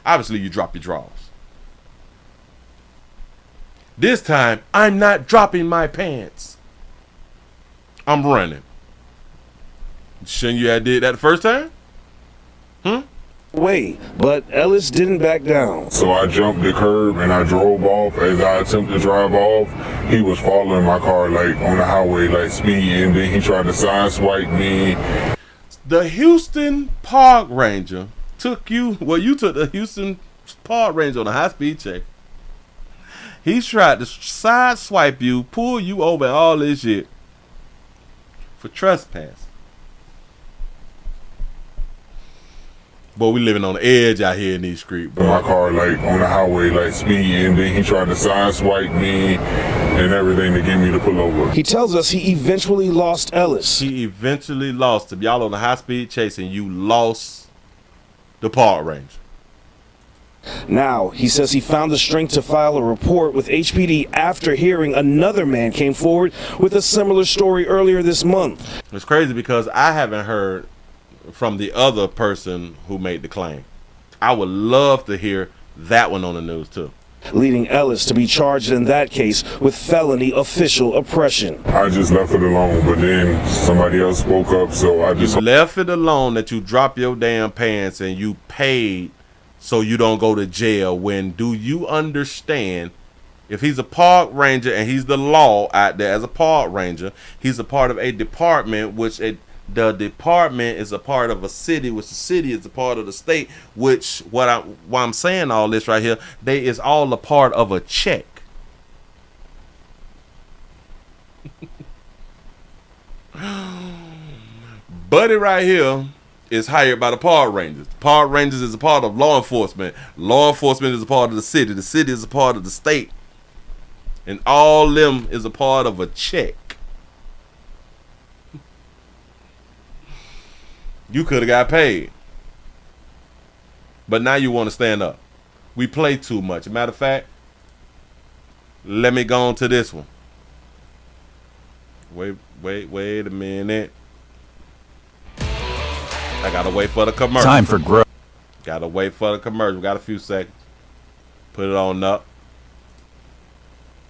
obviously you drop your drawers. This time, I'm not dropping my pants. I'm running. Shouldn't you have did that the first time? But Ellis didn't back down. So I jumped the curb and I drove off. As I attempted to drive off, he was following my car, like on the highway, like speeding. Then he tried to sideswipe me. The Houston Park Ranger took you. Well, you took the Houston Park Ranger on a high-speed check. He tried to sideswipe you, pull you over, and all this shit for trespass. Boy, we living on the edge out here in these streets, bro. My car, like on the highway, like speeding. Then he tried to sideswipe me and everything to get me to pull over. He tells us he eventually lost Ellis. He eventually lost him. Y'all on the high-speed chase, and you lost the park ranger. Now, he says he found the strength to file a report with HPD after hearing another man came forward with a similar story earlier this month. It's crazy because I haven't heard from the other person who made the claim. I would love to hear that one on the news too. Leading Ellis to be charged in that case with felony official oppression. I just left it alone, but then somebody else spoke up, so I just left it alone that you drop your damn pants and you paid so you don't go to jail. When do you understand, if he's a park ranger and he's the law out there as a park ranger, he's a part of a department, which the department is a part of a city, which the city is a part of the state, which why I'm saying all this right here, they is all a part of a check. Buddy right here is hired by the park rangers. The park rangers is a part of law enforcement. Law enforcement is a part of the city. The city is a part of the state. And all them is a part of a check. You could have got paid. But now you want to stand up. We play too much. Matter of fact, let me go on to this one. Wait a minute. I gotta wait for the commercial. Time for growth. Gotta wait for the commercial. We got a few seconds. Put it on up.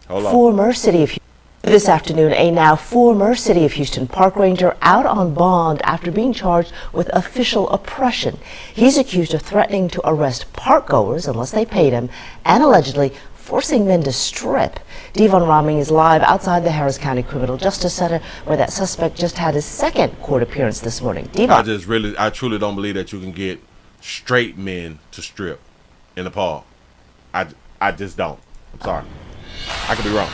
Hold on. Former City of Houston. This afternoon, a now former City of Houston park ranger out on bond after being charged with official oppression. He's accused of threatening to arrest park goers unless they paid him and allegedly forcing men to strip. Devon Roming is live outside the Harris County Criminal Justice Center, where that suspect just had his second court appearance this morning. Devon. I truly don't believe that you can get straight men to strip in the park. I just don't. I'm sorry. I could be wrong.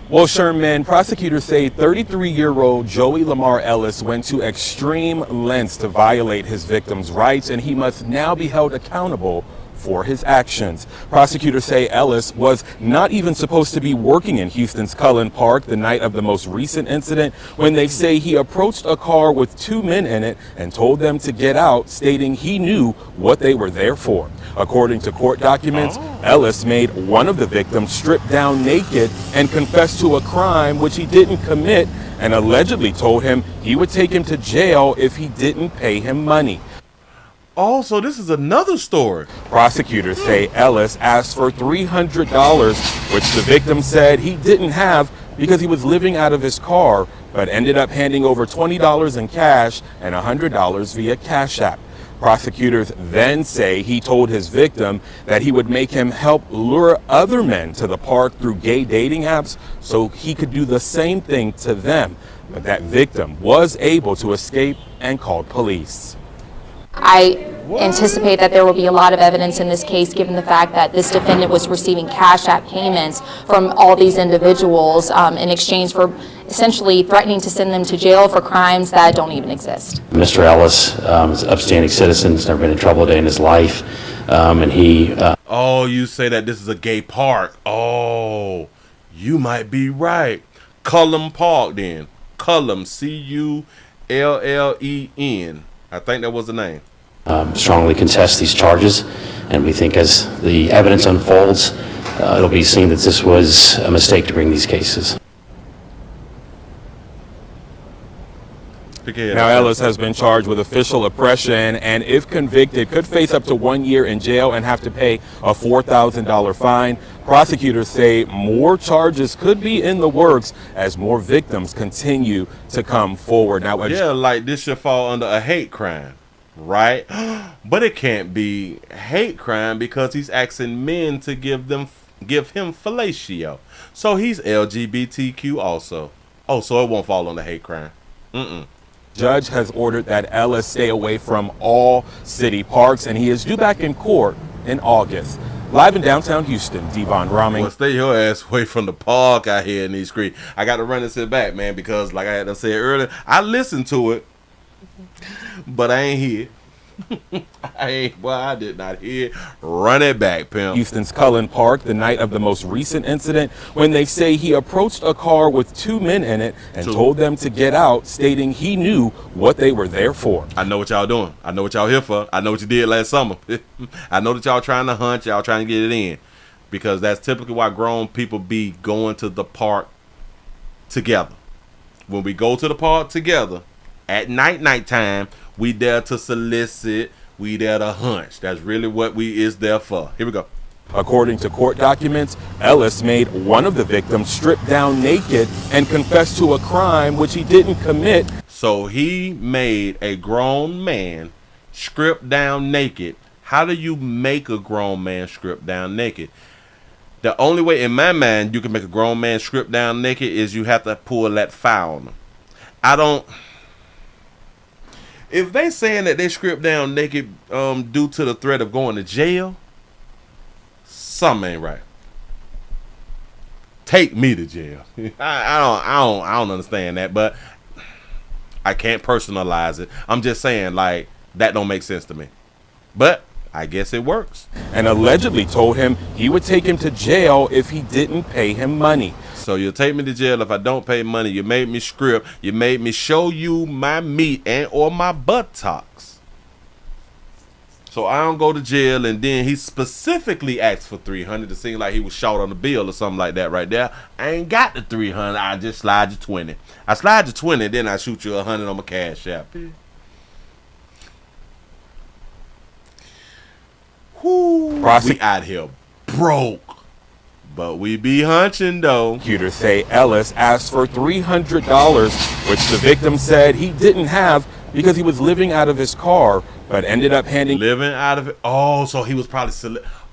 Well, Sherman, prosecutors say 33-year-old Joey Lamar Ellis went to extreme lengths to violate his victim's rights, and he must now be held accountable for his actions. Prosecutors say Ellis was not even supposed to be working in Houston's Cullen Park the night of the most recent incident, when they say he approached a car with 2 men in it and told them to get out, stating he knew what they were there for. According to court documents, Ellis made one of the victims strip down naked and confess to a crime which he didn't commit, and allegedly told him he would take him to jail if he didn't pay him money. Also, this is another story. Prosecutors say Ellis asked for $300, which the victim said he didn't have because he was living out of his car, but ended up handing over $20 in cash and $100 via Cash App. Prosecutors then say he told his victim that he would make him help lure other men to the park through gay dating apps so he could do the same thing to them. But that victim was able to escape and called police. I anticipate that there will be a lot of evidence in this case, given the fact that this defendant was receiving Cash App payments from all these individuals in exchange for essentially threatening to send them to jail for crimes that don't even exist. Mr. Ellis is an upstanding citizen, has never been in trouble a day in his life, and he... Oh, you say that this is a gay park. Oh, you might be right. Cullen Park then. Cullen, C-U-L-L-E-N. I think that was the name. Strongly contest these charges, and we think as the evidence unfolds, it'll be seen that this was a mistake to bring these cases. Now, Ellis has been charged with official oppression, and if convicted, could face up to 1 year in jail and have to pay a $4,000 fine. Prosecutors say more charges could be in the works as more victims continue to come forward. Now, yeah, like this should fall under a hate crime, right? But it can't be hate crime because he's asking men to give him fellatio. So he's LGBTQ also. Oh, so it won't fall under hate crime. Judge has ordered that Ellis stay away from all city parks, and he is due back in court in August. Live in downtown Houston, Devon Roming. Well, stay your ass away from the park out here in these streets. I got to run and sit back, man, because like I had to say earlier, I listened to it, but I ain't here. I did not hear. Run it back, pimp. Houston's Cullen Park the night of the most recent incident, when they say he approached a car with 2 men in it and told them to get out, stating he knew what they were there for. I know what y'all doing. I know what y'all here for. I know what you did last summer. I know that y'all trying to hunt. Y'all trying to get it in, because that's typically why grown people be going to the park together. When we go to the park together at nighttime, we there to solicit, we there to hunch. That's really what we is there for. Here we go. According to court documents, Ellis made one of the victims strip down naked and confess to a crime which he didn't commit. So he made a grown man strip down naked. How do you make a grown man strip down naked? The only way in my mind you can make a grown man strip down naked is you have to pull that foul on him. If they saying that they stripped down naked due to the threat of going to jail, something ain't right. Take me to jail. I don't understand that, but I can't personalize it. I'm just saying, like, that don't make sense to me. But I guess it works. And allegedly told him he would take him to jail if he didn't pay him money. So you'll take me to jail if I don't pay money. You made me strip. You made me show you my meat and or my buttocks. So I don't go to jail, and then he specifically asked for $300 to seem like he was short on the bill or something like that right there. I ain't got the $300. I just slide you $20. I slide you $20, then I shoot you $100 on my Cash App. We out here broke. But we be hunching, though. Prosecutors say Ellis asked for $300, which the victim said he didn't have because he was living out of his car, but ended up handing... Living out of it? Oh, so he was probably...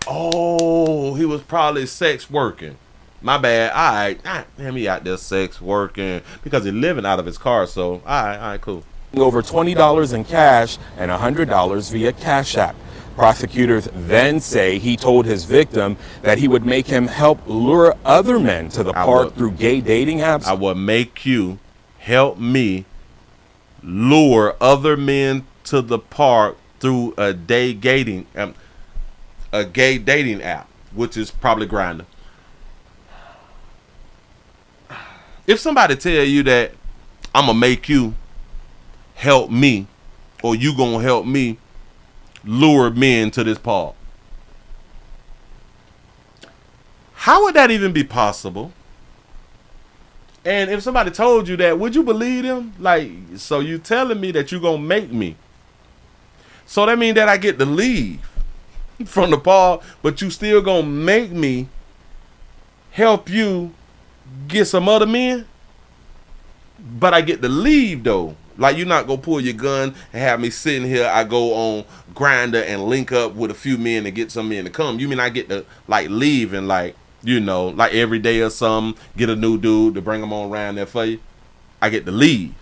he was probably sex working. My bad. All right. Damn, he out there sex working because he's living out of his car, so all right, cool. Over $20 in cash and $100 via Cash App. Prosecutors then say he told his victim that he would make him help lure other men to the park through gay dating apps. I will make you help me lure other men to the park through a day dating. a gay dating app, which is probably Grindr. If somebody tell you that I'm gonna make you help me, or you gonna help me lure men to this park, how would that even be possible? And if somebody told you that, would you believe them? Like, so you telling me that you gonna make me? So that means that I get to leave from the park, but you still gonna make me help you get some other men? But I get to leave though. Like, you're not gonna pull your gun and have me sitting here. I go on Grindr and link up with a few men and get some men to come. You mean I get to like leave and like, you know, like every day or something, get a new dude to bring them on around there for you? I get to leave.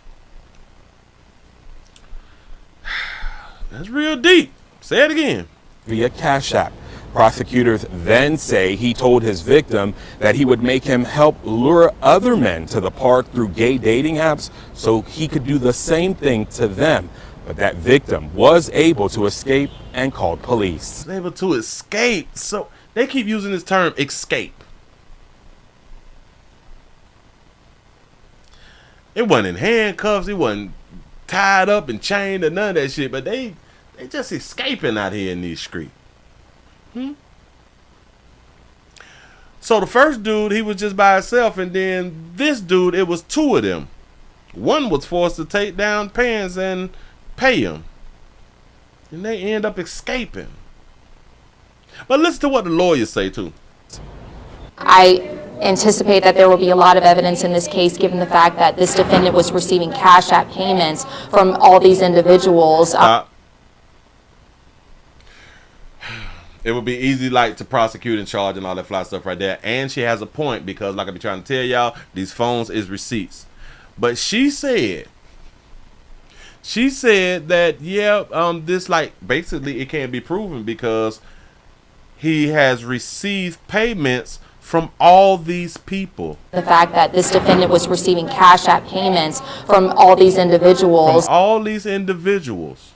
That's real deep. Say it again. Via Cash App. Prosecutors then say he told his victim that he would make him help lure other men to the park through gay dating apps so he could do the same thing to them. But that victim was able to escape and called police. Able to escape. So they keep using this term, escape. It wasn't in handcuffs. He wasn't tied up and chained or none of that shit. But they just escaping out here in these streets. So the first dude, he was just by himself, and then this dude, it was two of them. One was forced to take down pants and pay him, and they end up escaping. But listen to what the lawyers say too. I anticipate that there will be a lot of evidence in this case, given the fact that this defendant was receiving Cash App payments from all these individuals. It would be easy, like, to prosecute and charge and all that fly stuff right there. And she has a point, because like I be trying to tell y'all, these phones is receipts. But she said that, yeah, this, like, basically it can't be proven because he has received payments from all these people. The fact that this defendant was receiving Cash App payments from all these individuals. From all these individuals.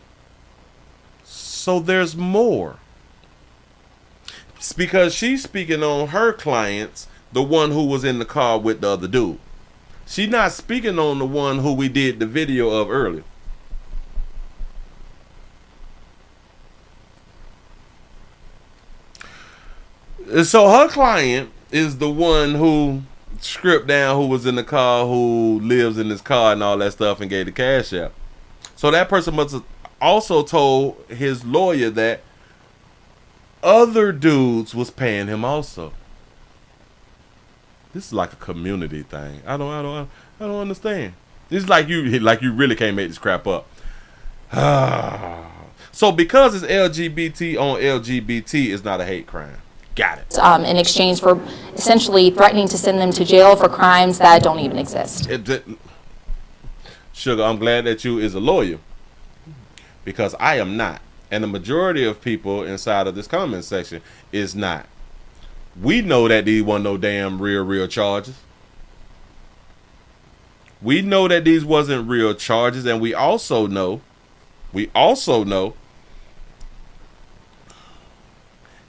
So there's more. It's because she's speaking on her clients, the one who was in the car with the other dude. She's not speaking on the one who we did the video of earlier. So her client is the one who script down who was in the car, who lives in this car and all that stuff, and gave the Cash App. So that person must have also told his lawyer that other dudes was paying him also. This is like a community thing. I don't understand. It's like you really can't make this crap up. So because it's LGBT on LGBT, it's not a hate crime. Got it. In exchange for essentially threatening to send them to jail for crimes that don't even exist. Sugar, I'm glad that you is a lawyer, because I am not. And the majority of people inside of this comment section is not. We know that these weren't no damn real charges. We know that these wasn't real charges, and we also know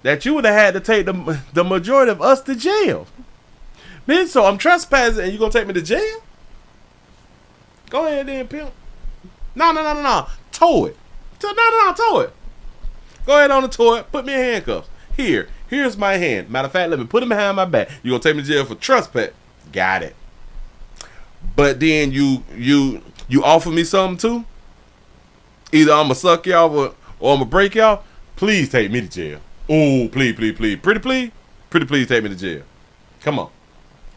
that you would have had to take the majority of us to jail. Man, so I'm trespassing and you gonna take me to jail? Go ahead then, pimp. No. Tow it. Tow it. Go ahead on the tow it. Put me in handcuffs. Here's my hand. Matter of fact, let me put it behind my back. You gonna take me to jail for trespass? Got it. But then you offer me something too? Either I'm gonna suck y'all or I'm gonna break y'all. Please take me to jail. Oh, please. Pretty please take me to jail. Come on.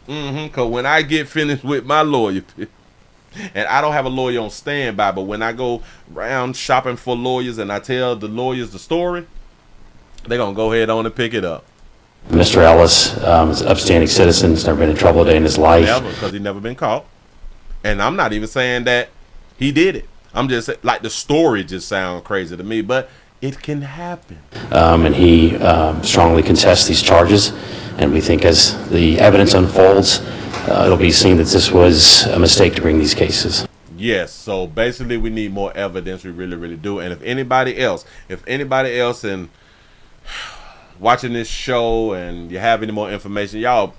Because when I get finished with my lawyer, and I don't have a lawyer on standby, but when I go around shopping for lawyers and I tell the lawyers the story, they're going to go ahead on and pick it up. Mr. Ellis is an upstanding citizen. He's never been in trouble a day in his life. Never, because he's never been caught. And I'm not even saying that he did it. I'm just like, the story just sounds crazy to me, but it can happen. And he strongly contests these charges. And we think as the evidence unfolds, it'll be seen that this was a mistake to bring these cases. Yes, so basically we need more evidence. We really do. And if anybody else, and watching this show and you have any more information, y'all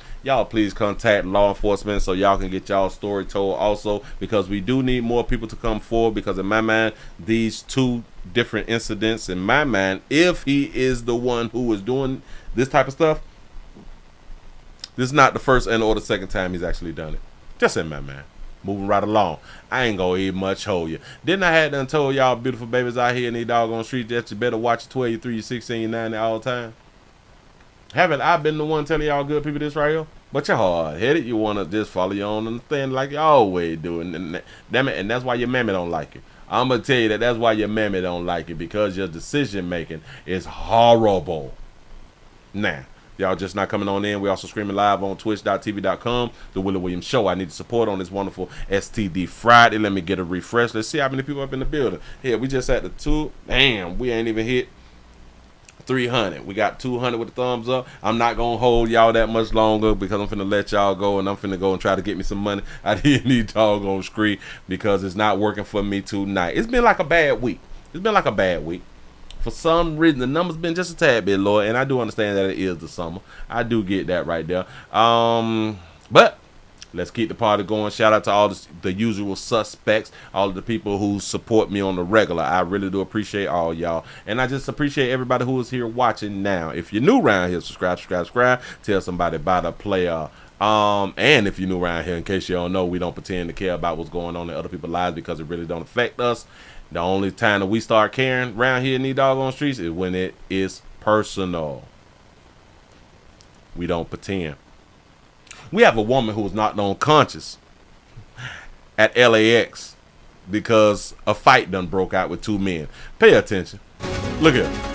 please contact law enforcement so y'all can get y'all story told also, because we do need more people to come forward, because in my mind, these two different incidents, in my mind, if he is the one who is doing this type of stuff, this is not the first or the second time he's actually done it. Just in my mind. Moving right along. I ain't gonna even much hold you. Didn't I have done told y'all beautiful babies out here in these doggone streets that you better watch your 12, your 3, your 16, your 9 all the time? Haven't I been the one telling y'all good people this right here? But you're hard-headed. You want to just follow your own thing like you always do. And that's why your mammy don't like it. I'm going to tell you that's why your mammy don't like it, because your decision-making is horrible. Now, y'all just not coming on in. We also streaming live on twitch.tv.com, The Willie Williams Show. I need support on this wonderful STD Friday. Let me get a refresh. Let's see how many people up in the building. Yeah, we just at the 2. Damn, we ain't even hit 300. We got 200 with the thumbs up. I'm not gonna hold y'all that much longer, because I'm finna let y'all go, and I'm finna go and try to get me some money out of these doggone street, because it's not working for me tonight. It's been like a bad week. For some reason, the numbers been just a tad bit lower, and I do understand that it is the summer. I do get that right there. But let's keep the party going. Shout out to all the usual suspects, all of the people who support me on the regular. I really do appreciate all y'all. And I just appreciate everybody who is here watching now. If you're new around here, subscribe. Tell somebody about a player. And if you're new around here, in case you don't know, we don't pretend to care about what's going on in other people's lives, because it really don't affect us. The only time that we start caring around here in these doggone streets is when it is personal. We don't pretend. We have a woman who was knocked unconscious at LAX because a fight done broke out with 2 men. Pay attention. Look at it.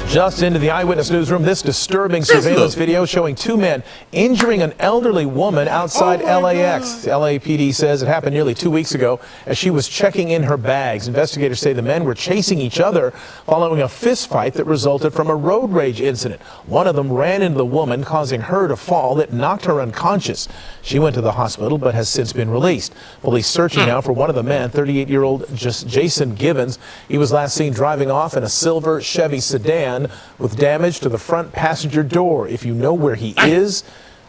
Just into the Eyewitness Newsroom, this disturbing surveillance video showing 2 men injuring an elderly woman outside LAX. The LAPD says it happened nearly 2 weeks ago as she was checking in her bags. Investigators say the men were chasing each other following a fist fight that resulted from a road rage incident. One of them ran into the woman, causing her to fall that knocked her unconscious. She went to the hospital but has since been released. Police searching now for one of the men, 38-year-old Jason Gibbons. He was last seen driving off in a silver Chevy sedan with damage to the front passenger door. If you know where he is,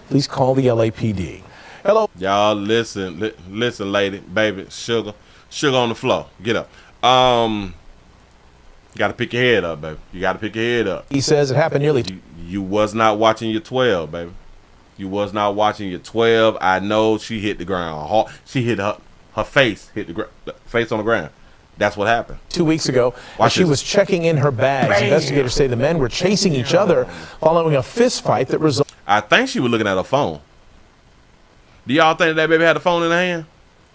please call the LAPD. Hello. Y'all listen, lady, baby, sugar on the floor. Get up. You got to pick your head up, baby. You got to pick your head up. He says it happened nearly. You was not watching your 12, baby. You was not watching your 12. I know she hit the ground. She hit her face, hit the face on the ground. That's what happened 2 weeks ago as she was checking in her bags. Bam. Investigators say the men were chasing each other following a fist fight that resulted. I think she was looking at her phone. Do y'all think that baby had a phone in her hand?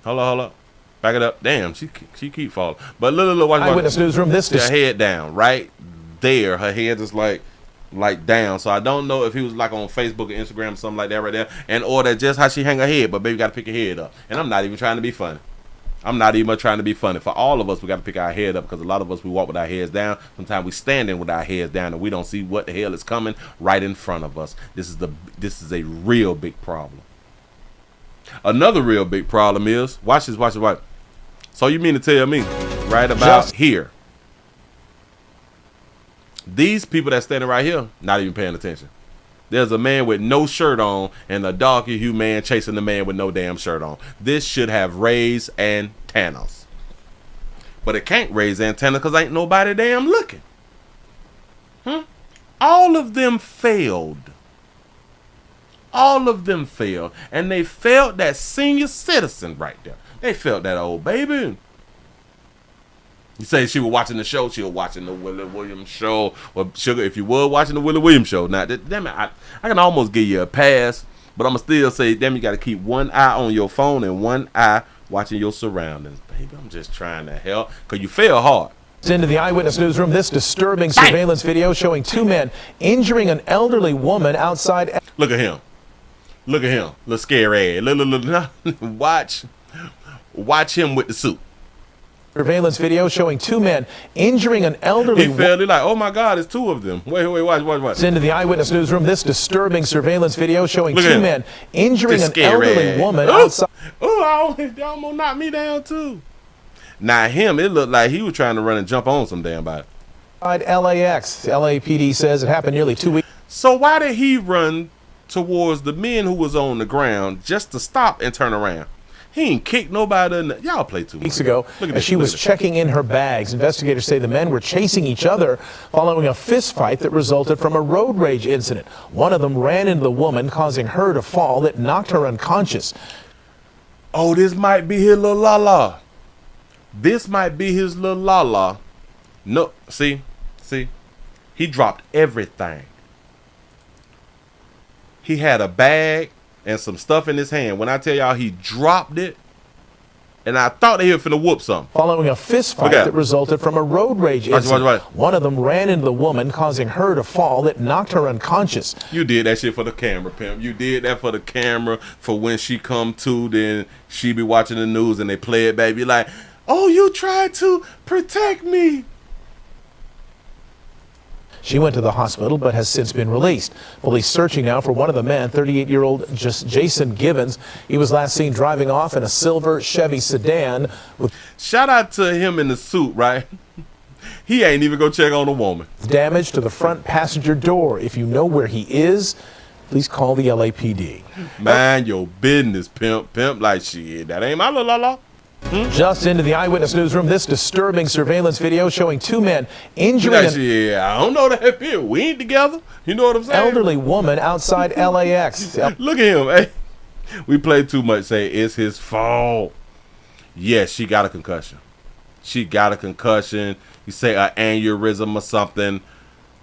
Hold up. Back it up. Damn, she keep falling. But look, watch. Eyewitness Newsroom. This her head down right there. Her head is like down. So I don't know if he was like on Facebook or Instagram or something like that right there, and or that just how she hang her head. But baby got to pick her head up. And I'm not even trying to be funny. For all of us, we got to pick our head up, because a lot of us, we walk with our heads down. Sometimes we standing with our heads down and we don't see what the hell is coming right in front of us. This is a real big problem. Another real big problem is, watch this. So you mean to tell me right about here, these people that's standing right here, not even paying attention. There's a man with no shirt on and a darker hue man chasing the man with no damn shirt on. This should have raised antennas. But it can't raise antennas because ain't nobody damn looking. All of them failed. And they failed that senior citizen right there. They failed that old baby. You say she was watching the show, she was watching the Willie Williams Show. Well, sugar, if you were watching the Willie Williams Show, now, damn it, I can almost give you a pass, but I'm going to still say, damn, you got to keep one eye on your phone and one eye watching your surroundings. Baby, I'm just trying to help, because you fail hard. Into the Eyewitness Newsroom, this disturbing surveillance video showing 2 men injuring an elderly woman outside. Look at him. Little scary. Look. Watch him with the suit. Surveillance video showing 2 men injuring an elderly woman. He fell. He's like, oh my God, it's 2 of them. Wait, watch. Into the Eyewitness Newsroom, this disturbing surveillance video showing 2 men injuring an elderly woman outside. Oh, they almost knocked me down too. Now him, it looked like he was trying to run and jump on some damn body. LAX. LAPD says it happened nearly 2 weeks. So why did he run towards the men who was on the ground just to stop and turn around? He ain't kicked nobody. Y'all play too much. Weeks ago, as she was checking in her bags, investigators say the men were chasing each other following a fist fight that resulted from a road rage incident. One of them ran into the woman, causing her to fall that knocked her unconscious. Oh, this might be his little la-la. This might be his little la-la. No, see, he dropped everything. He had a bag and some stuff in his hand. When I tell y'all he dropped it, and I thought they were finna whoop something. Following a fist fight that resulted from a road rage incident. One of them ran into the woman, causing her to fall that knocked her unconscious. You did that shit for the camera, pimp. You did that for the camera, for when she come to, then she be watching the news and they play it back. Be like, oh, you tried to protect me. She went to the hospital but has since been released. Police searching now for one of the men, 38-year-old Jason Gibbons. He was last seen driving off in a silver Chevy sedan. Shout out to him in the suit, right? He ain't even go check on the woman. Damage to the front passenger door. If you know where he is, please call the LAPD. Mind your business, pimp. Pimp like shit. That ain't my la-la-la. Just into the Eyewitness Newsroom, this disturbing surveillance video showing two men injuring I don't know that here. We ain't together. You know what I'm saying? Elderly woman outside LAX. Look at him. Hey, we played too much. Say it's his fault. Yes, she got a concussion. She got a concussion. You say an aneurysm or something,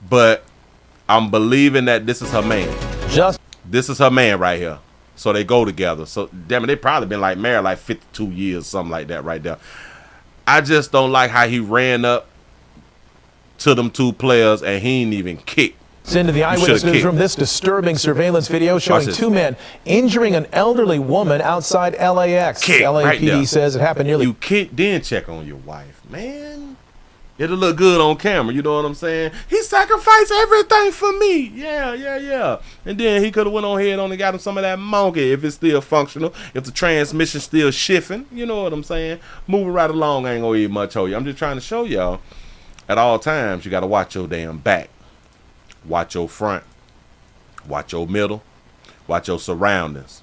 but I'm believing that this is her man. This is her man right here. So they go together. So damn it, they probably been like married like 52 years, something like that right there. I just don't like how he ran up to them two players and he ain't even kicked. Into the Eyewitness Newsroom, this disturbing surveillance video showing two men injuring an elderly woman outside LAX. LAPD says it happened nearly. You kick, then check on your wife, man. It'll look good on camera, you know what I'm saying? He sacrificed everything for me. Yeah. And then he could have went on ahead and got him some of that monkey if it's still functional, if the transmission still shifting, you know what I'm saying? Moving right along ain't gonna eat much on you. I'm just trying to show y'all, at all times, you gotta watch your damn back. Watch your front. Watch your middle. Watch your surroundings.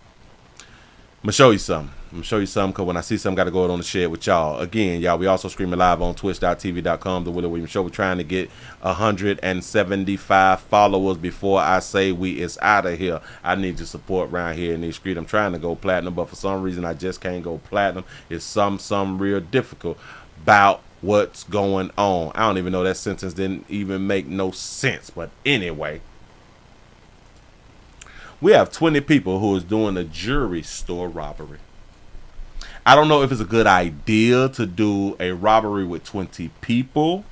I'm gonna show you something. Because when I see something, got to go on the shed with y'all. Again, y'all, we also streaming live on twitch.tv.com, The Willie Williams Show. We're trying to get 175 followers before I say we is out of here. I need your support around here in these streets. I'm trying to go platinum, but for some reason, I just can't go platinum. It's some real difficult about what's going on. I don't even know that sentence didn't even make no sense. But anyway, we have 20 people who is doing a jewelry store robbery. I don't know if it's a good idea to do a robbery with 20 people,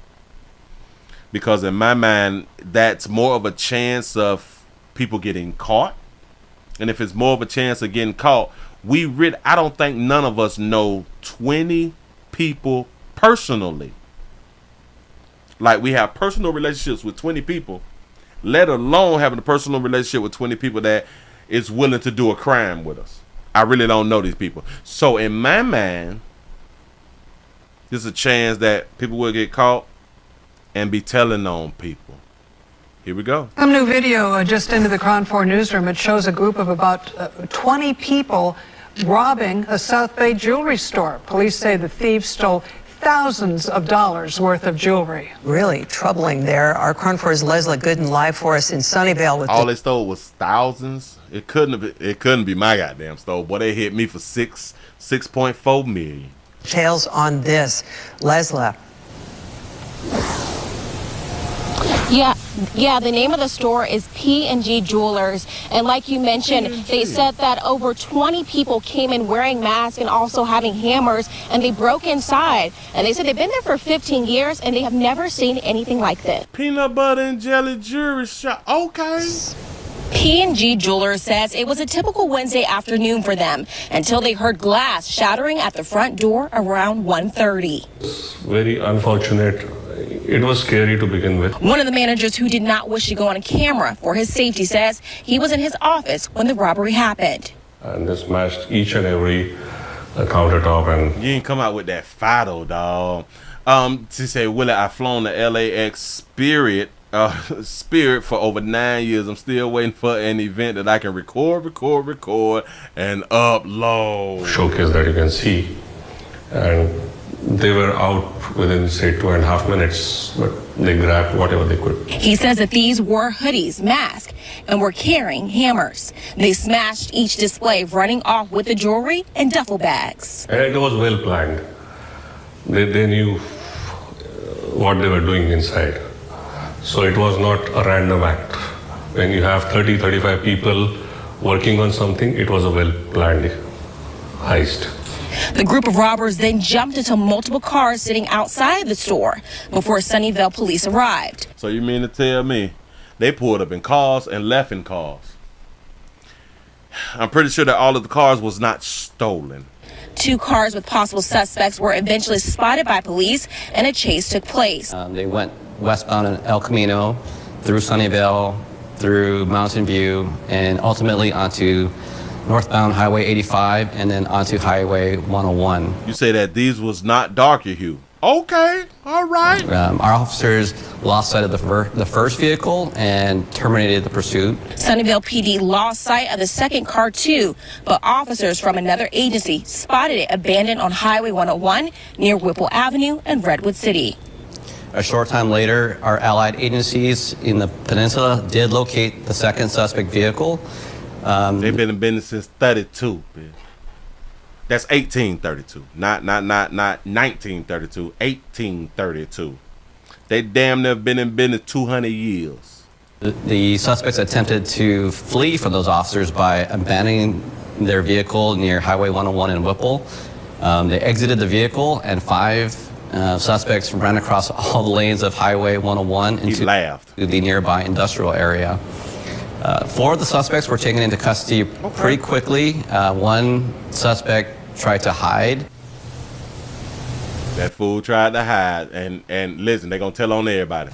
because in my mind, that's more of a chance of people getting caught. And if it's more of a chance of getting caught, I don't think none of us know 20 people personally. Like, we have personal relationships with 20 people, let alone having a personal relationship with 20 people that is willing to do a crime with us. I really don't know these people. So in my mind, there's a chance that people will get caught and be telling on people. Here we go. Some new video just into the Crown 4 newsroom. It shows a group of about 20 people robbing a South Bay jewelry store. Police say the thieves stole thousands of dollars worth of jewelry. Really troubling there. Our Crown 4's Leslie Gooden live for us in Sunnyvale with all they stole was thousands. It couldn't be my goddamn store. Boy, they hit me for 6.4 million. Details on this. Leslie. Yeah, the name of the store is P&G Jewelers. And like you mentioned, they said that over 20 people came in wearing masks and also having hammers, and they broke inside. And they said they've been there for 15 years and they have never seen anything like this. Peanut butter and jelly jewelry shop. Okay. P&G Jewelers says it was a typical Wednesday afternoon for them until they heard glass shattering at the front door around 1:30. Very unfortunate. It was scary to begin with. One of the managers who did not wish to go on camera for his safety says he was in his office when the robbery happened. And they smashed each and every a countertop, and You ain't come out with that Fido, dog. To say, Willie, I've flown the LAX Spirit for over 9 years. I'm still waiting for an event that I can record, and upload. showcase that you can see. And they were out within, say, 2.5 minutes, but they grabbed whatever they could. He says that these wore hoodies, masks, and were carrying hammers. They smashed each display, running off with the jewelry and duffel bags. And it was well planned. They knew what they were doing inside. So it was not a random act. When you have 30, 35 people working on something, it was a well planned heist. The group of robbers then jumped into multiple cars sitting outside the store before Sunnyvale police arrived. So you mean to tell me they pulled up in cars and left in cars? I'm pretty sure that all of the cars was not stolen. 2 cars with possible suspects were eventually spotted by police and a chase took place. They went westbound in El Camino, through Sunnyvale, through Mountain View, and ultimately onto northbound Highway 85 and then onto Highway 101. You say that these was not darker hue. Okay, all right. Our officers lost sight of the first vehicle and terminated the pursuit. Sunnyvale PD lost sight of the second car too, but officers from another agency spotted it abandoned on Highway 101 near Whipple Avenue and Redwood City. A short time later, our allied agencies in the peninsula did locate the second suspect vehicle. They've been in business since 32, bitch. That's 1832, not 1932, 1832. They damn near been in business 200 years. The suspects attempted to flee from those officers by abandoning their vehicle near Highway 101 in Whipple. They exited the vehicle, and 5 suspects ran across all the lanes of Highway 101 into the nearby industrial area. 4 of the suspects were taken into custody pretty quickly. 1 suspect tried to hide. That fool tried to hide, and listen, they're gonna tell on everybody.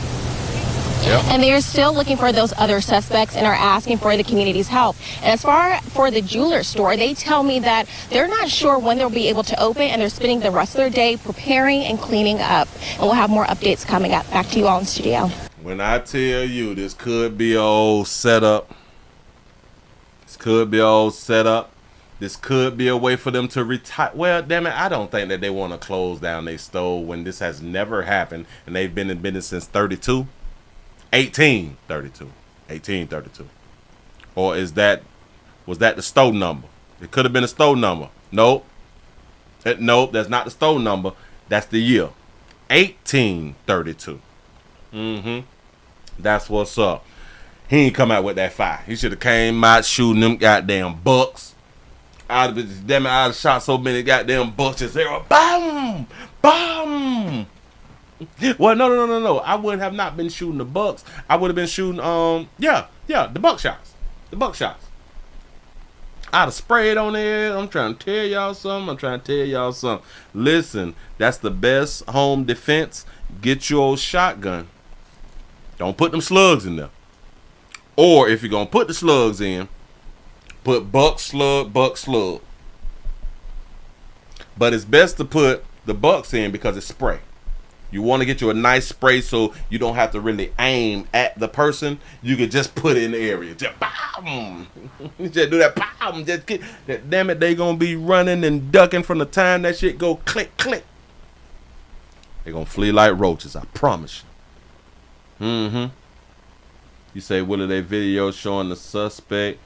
Yep. And they are still looking for those other suspects and are asking for the community's help. And as far for the jeweler store, they tell me that they're not sure when they'll be able to open, and they're spending the rest of their day preparing and cleaning up. And we'll have more updates coming up. Back to you all in studio. When I tell you this could be an old setup, this could be an old setup, this could be a way for them to retire. Well, damn it, I don't think that they want to close down their store when this has never happened, and they've been in business since 32. 1832. Or was that the store number? It could have been a store number. Nope. Nope, that's not the store number. That's the year. 1832. That's what's up. He ain't come out with that fire. He should have came out shooting them goddamn bucks. I'd have shot so many goddamn bucks. Just there, boom, boom. Well, no. I wouldn't have not been shooting the bucks. I would have been shooting, the buck shots. I'd have sprayed on there. I'm trying to tell y'all something. Listen, that's the best home defense. Get your old shotgun. Don't put them slugs in there. Or if you're going to put the slugs in, put buck, slug. But it's best to put the bucks in because it's spray. You want to get you a nice spray so you don't have to really aim at the person. You could just put it in the area. Just bam. You just do that. Bam. Just get that. Damn it, they gonna be running and ducking from the time that shit go click click. They gonna flee like roaches. I promise you. You say, Willie, they video showing the suspect.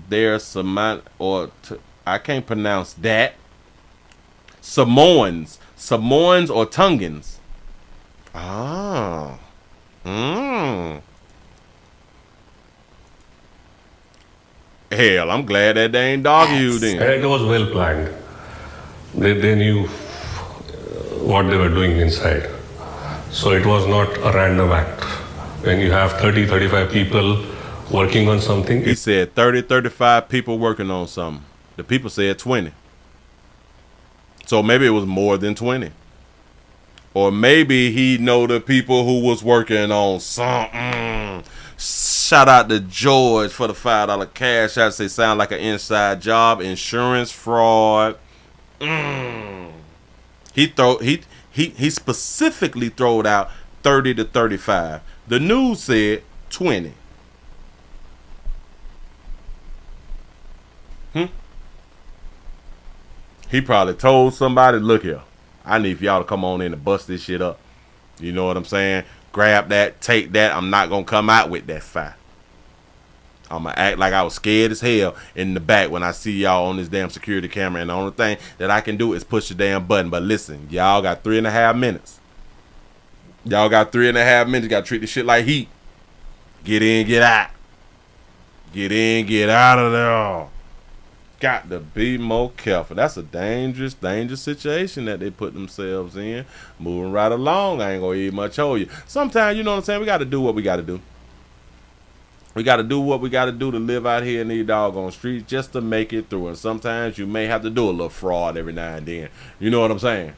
There's Samaritan I can't pronounce that. Samoans or Tungans. Hell, I'm glad that they ain't dog you then. And it was well planned. They knew what they were doing inside. So it was not a random act. When you have 30, 35 people working on something. He said 30, 35 people working on something. The people said 20. So maybe it was more than 20. Or maybe he know the people who was working on something. Shout out to George for the $5 cash. I'd say sound like an inside job. Insurance fraud. He specifically throwed out 30 to 35. The news said 20. He probably told somebody, look here, I need for y'all to come on in and bust this shit up. You know what I'm saying? Grab that, take that. I'm not going to come out with that fire. I'm going to act like I was scared as hell in the back when I see y'all on this damn security camera. And the only thing that I can do is push the damn button. But listen, y'all got 3.5 minutes. Y'all got 3.5 minutes. You got to treat this shit like heat. Get in, get out. Get in, get out of there. Got to be more careful. That's a dangerous situation that they put themselves in. Moving right along. I ain't going to eat much hold you. Sometimes, you know what I'm saying, we got to do what we got to do. We got to do what we got to do to live out here in these doggone streets just to make it through. And sometimes you may have to do a little fraud every now and then. You know what I'm saying?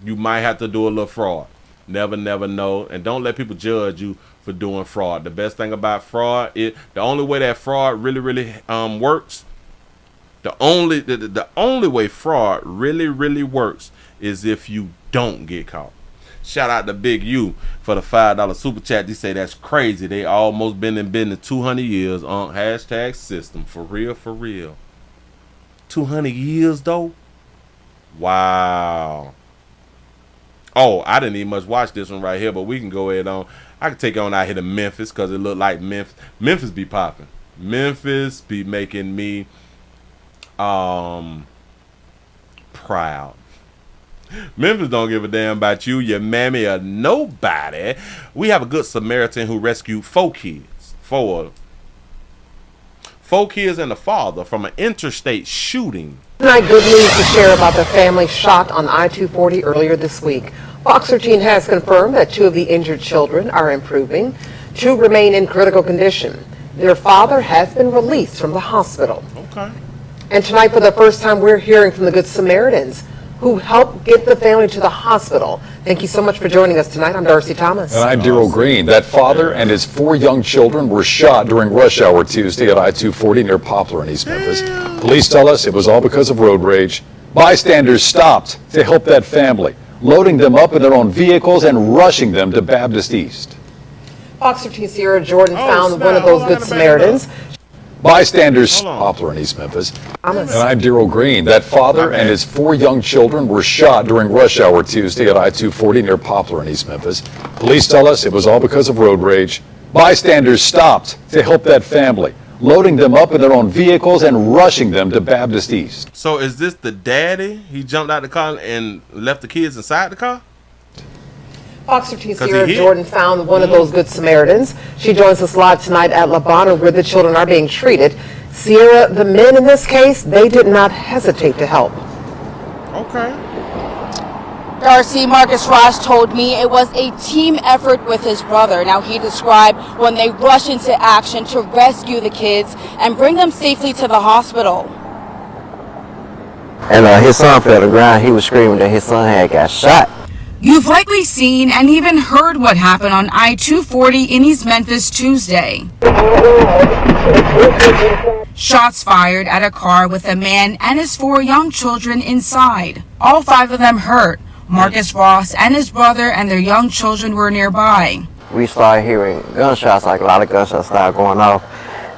You might have to do a little fraud. Never know. And don't let people judge you for doing fraud. The best thing about fraud is the only way that fraud really works. The only way fraud really works is if you don't get caught. Shout out to Big U for the $5 super chat. They say that's crazy. They almost been in business 200 years on hashtag system. For real. 200 years though? Wow. Oh, I didn't even much watch this one right here, but we can go ahead on. I can take on out here to Memphis because it looked like Memphis be popping. Memphis be making me proud. Memphis don't give a damn about you, your mammy, or nobody. We have a good Samaritan who rescued 4 kids. 4 kids and a father from an interstate shooting. Tonight, good news to share about the family shot on I-240 earlier this week. Fox 13 has confirmed that 2 of the injured children are improving. 2 remain in critical condition. Their father has been released from the hospital. Okay. And tonight, for the first time, we're hearing from the Good Samaritans who helped get the family to the hospital. Thank you so much for joining us tonight. I'm Darcy Thomas. And I'm Daryl Green. That father and his 4 young children were shot during rush hour Tuesday at I-240 near Poplar in East Memphis. Police tell us it was all because of road rage. Bystanders stopped to help that family, loading them up in their own vehicles and rushing them to Baptist East. Fox 13 Sierra Jordan found one of those Good Samaritans. Bystanders, Poplar in East Memphis. And I'm Daryl Green. That father and his 4 young children were shot during rush hour Tuesday at I-240 near Poplar in East Memphis. Police tell us it was all because of road rage. Bystanders stopped to help that family, loading them up in their own vehicles and rushing them to Baptist East. So is this the daddy? He jumped out the car and left the kids inside the car? Fox 13 Sierra Jordan found one of those Good Samaritans. She joins us live tonight at Labana where the children are being treated. Sierra, the men in this case, they did not hesitate to help. Okay. Darcy, Marcus Ross told me it was a team effort with his brother. Now, he described when they rushed into action to rescue the kids and bring them safely to the hospital. And his son fell to the ground. He was screaming that his son had got shot. You've likely seen and even heard what happened on I-240 in East Memphis Tuesday. Shots fired at a car with a man and his 4 young children inside. All 5 of them hurt. Marcus Ross and his brother and their young children were nearby. We started hearing gunshots, like a lot of gunshots started going off.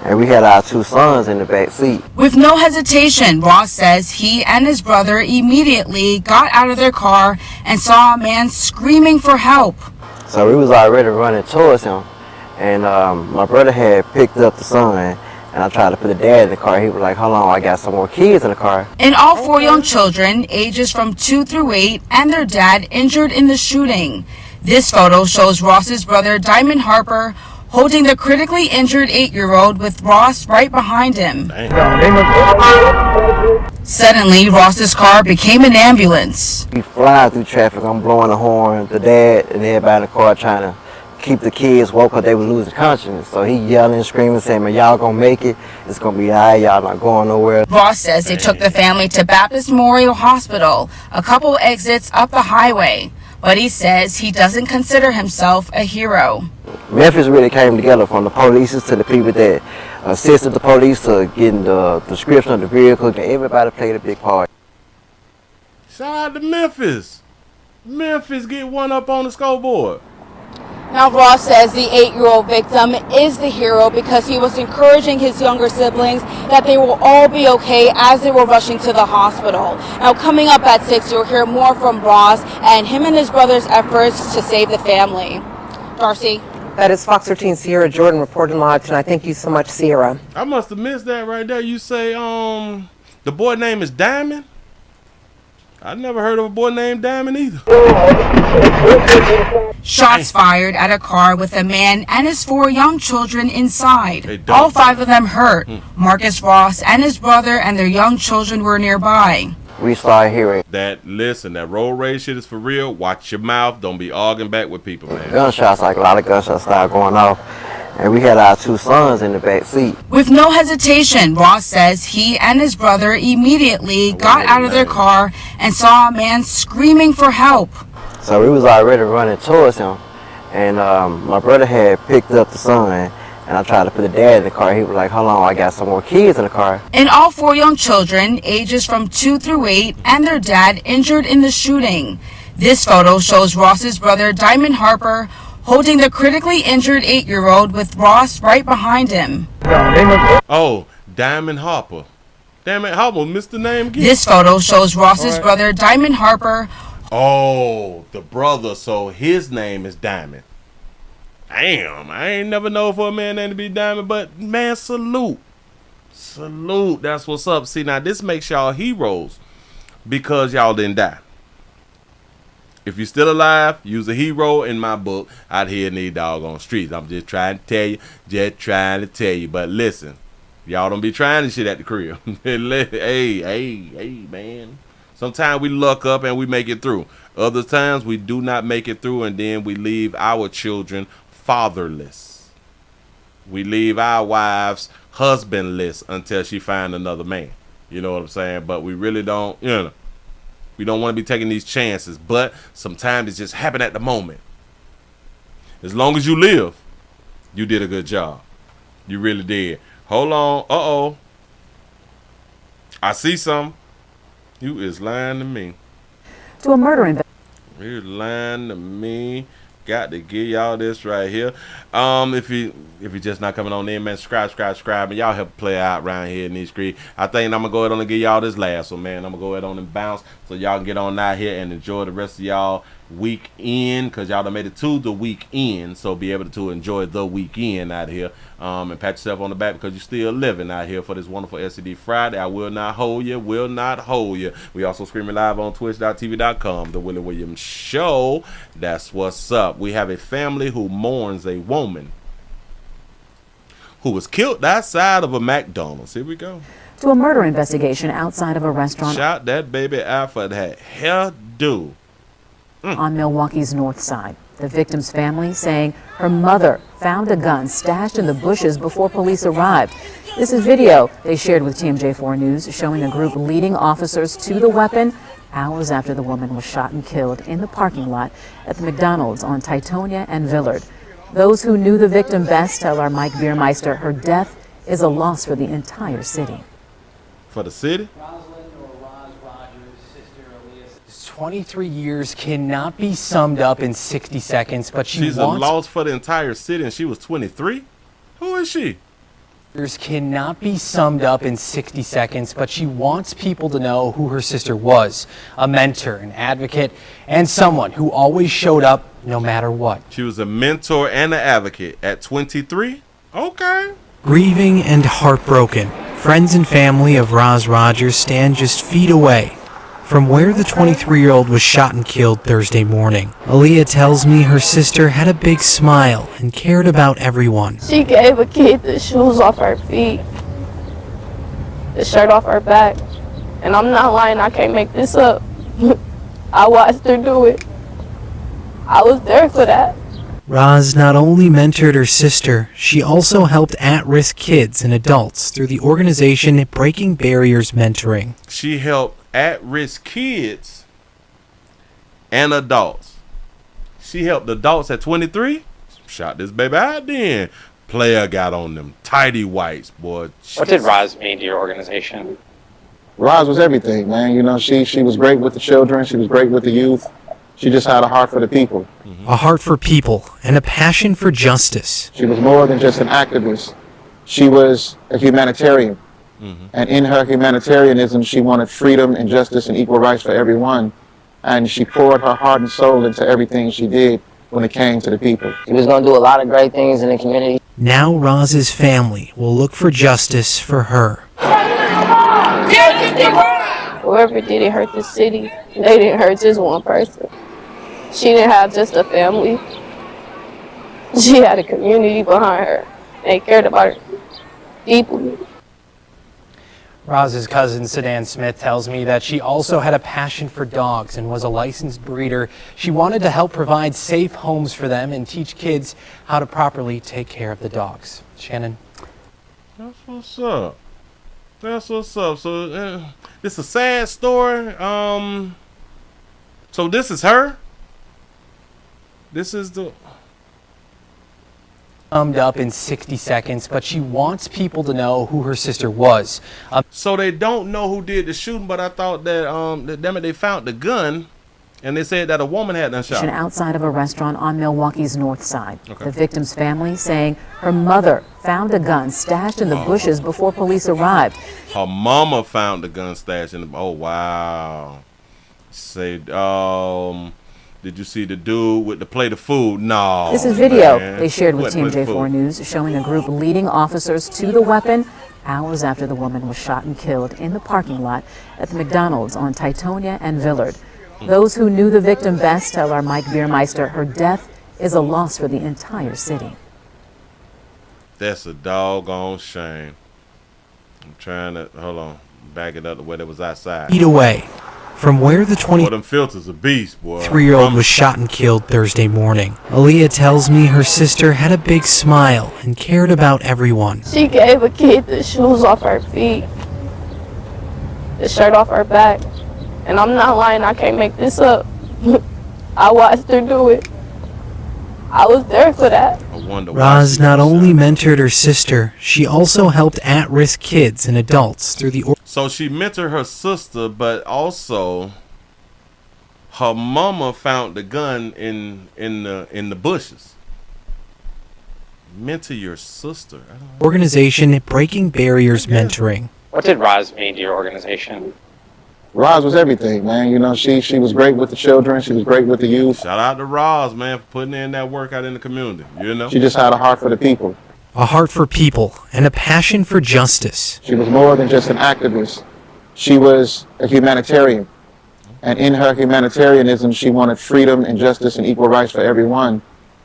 And we had our 2 sons in the back seat. With no hesitation, Ross says he and his brother immediately got out of their car and saw a man screaming for help. So we was already running towards him. And my brother had picked up the son, and I tried to put the dad in the car. He was like, hold on, I got some more kids in the car. And all 4 young children, ages from 2 through 8, and their dad injured in the shooting. This photo shows Ross's brother, Diamond Harper, holding the critically injured 8-year-old with Ross right behind him. Suddenly, Ross's car became an ambulance. We flying through traffic, I'm blowing the horn, the dad and everybody in the car trying to keep the kids woke because they were losing consciousness. So he yelling and screaming, saying, man, y'all gonna make it. It's gonna be all right, y'all not going nowhere. Ross says they took the family to Baptist Memorial Hospital, a couple exits up the highway. But he says he doesn't consider himself a hero. Memphis really came together, from the police to the people that assisted the police to getting the description of the vehicle. Everybody played a big part. Shout out to Memphis. Memphis get one up on the scoreboard. Now, Ross says the 8-year-old victim is the hero because he was encouraging his younger siblings that they will all be okay as they were rushing to the hospital. Now, coming up at 6, you'll hear more from Ross and him and his brother's efforts to save the family. Darcy? That is Fox 13 Sierra Jordan reporting live tonight. Thank you so much, Sierra. I must have missed that right there. You say the boy name is Diamond? I never heard of a boy named Diamond either. Shots fired at a car with a man and his 4 young children inside. All 5 of them hurt. Marcus Ross and his brother and their young children were nearby. We started hearing that road rage shit is for real. Watch your mouth. Don't be arguing back with people, man. gunshots, like a lot of gunshots started going off. And we had our 2 sons in the back seat. With no hesitation, Ross says he and his brother immediately got out of their car and saw a man screaming for help. So we was already running towards him. And my brother had picked up the son. And I tried to put the dad in the car. He was like, hold on, I got some more kids in the car. And all 4 young children, ages from 2 through 8, and their dad injured in the shooting. This photo shows Ross's brother, Diamond Harper, holding the critically injured 8-year-old with Ross right behind him. Oh, Diamond Harper. Diamond Harper, missed the name again. This photo shows Ross's brother, Diamond Harper. Oh, the brother, so his name is Diamond. Damn, I ain't never know for a man name to be Diamond, but man, salute. Salute, that's what's up. See, now this makes y'all heroes because y'all didn't die. If you're still alive, you's a hero in my book out here in these doggone streets. I'm just trying to tell you. But listen, y'all don't be trying this shit at the crib. hey, man. Sometimes we luck up and we make it through. Other times we do not make it through, and then we leave our children fatherless. We leave our wives husbandless until she find another man. You know what I'm saying? But we really don't, we don't want to be taking these chances, but sometimes it just happen at the moment. As long as you live, you did a good job. You really did. Hold on. Uh-oh. I see some. You is lying to me. To a murder investigation. You lying to me. Got to give y'all this right here. If you just not coming on in, man, subscribe, and y'all help play out around here in these streets. I think I'm gonna go ahead on and give y'all this last one, man. I'm gonna go ahead on and bounce so y'all can get on out here and enjoy the rest of y'all weekend, because y'all done made it to the weekend, so be able to enjoy the weekend out here, and pat yourself on the back because you're still living out here for this wonderful SCD Friday. I will not hold you. We also streaming live on twitch.tv.com, The Willie Williams Show. That's what's up. We have a family who mourns a woman who was killed outside of a McDonald's. Here we go. To a murder investigation outside of a restaurant. Shot that baby out for that hairdo. On Milwaukee's north side. The victim's family saying her mother found a gun stashed in the bushes before police arrived. This is video they shared with TMJ4 News showing a group leading officers to the weapon hours after the woman was shot and killed in the parking lot at the McDonald's on Titonia and Villard. Those who knew the victim best tell our Mike Biermeister her death is a loss for the entire city. For the city? 23 years cannot be summed up in 60 seconds, but she's a loss for the entire city, and she was 23? Who is she? Cannot be summed up in 60 seconds, but she wants people to know who her sister was. A mentor, an advocate, and someone who always showed up no matter what. She was a mentor and an advocate at 23? Okay. Grieving and heartbroken, friends and family of Roz Rogers stand just feet away from where the 23-year-old was shot and killed Thursday morning. Aaliyah tells me her sister had a big smile and cared about everyone. She gave a kid the shoes off her feet, the shirt off her back. And I'm not lying, I can't make this up. I watched her do it. I was there for that. Roz not only mentored her sister, she also helped at-risk kids and adults through the organization Breaking Barriers Mentoring. She helped at-risk kids and adults. She helped adults at 23. Shot this baby out then. Player got on them tighty whites, boy. What did Roz mean to your organization? Roz was everything, man. You know, she was great with the children. She was great with the youth. She just had a heart for the people. A heart for people and a passion for justice. She was more than just an activist. She was a humanitarian. And in her humanitarianism, she wanted freedom and justice and equal rights for everyone. And she poured her heart and soul into everything she did when it came to the people. He was going to do a lot of great things in the community. Now Roz's family will look for justice for her. Whoever did it hurt the city. They didn't hurt just one person. She didn't have just a family. She had a community behind her. They cared about her deeply. Roz's cousin, Sedan Smith, tells me that she also had a passion for dogs and was a licensed breeder. She wanted to help provide safe homes for them and teach kids how to properly take care of the dogs. Shannon? That's what's up. That's what's up. So, this is a sad story. So this is her? This is the... Summed up in 60 seconds, but she wants people to know who her sister was. So they don't know who did the shooting, but I thought that they found the gun, and they said that a woman had done shot. Outside of a restaurant on Milwaukee's north side. Okay. The victim's family saying her mother found a gun stashed in the bushes before police arrived. Her mama found the gun stashed in the... Oh, wow. Say, did you see the dude with the plate of food? No. This is video they shared with TMJ4 News showing a group leading officers to the weapon hours after the woman was shot and killed in the parking lot at the McDonald's on Titonia and Villard. Those who knew the victim best tell our Mike Biermeister her death is a loss for the entire city. That's a doggone shame. I'm trying to, hold on, back it up the way that was outside. Feet away from where the them filters a beast, boy. 23-year-old was shot and killed Thursday morning. Aaliyah tells me her sister had a big smile and cared about everyone. She gave a kid the shoes off her feet, the shirt off her back. And I'm not lying, I can't make this up. I watched her do it. I was there for that. Roz not only mentored her sister, she also helped at-risk kids and adults through the... So she mentored her sister, but also her mama found the gun in the bushes. Mentor your sister. Organization Breaking Barriers Mentoring. What did Roz mean to your organization? Roz was everything, man. You know, she was great with the children. She was great with the youth. Shout out to Roz, man, for putting in that work out in the community, you know? She just had a heart for the people. A heart for people and a passion for justice. She was more than just an activist. She was a humanitarian. And in her humanitarianism, she wanted freedom and justice and equal rights for everyone.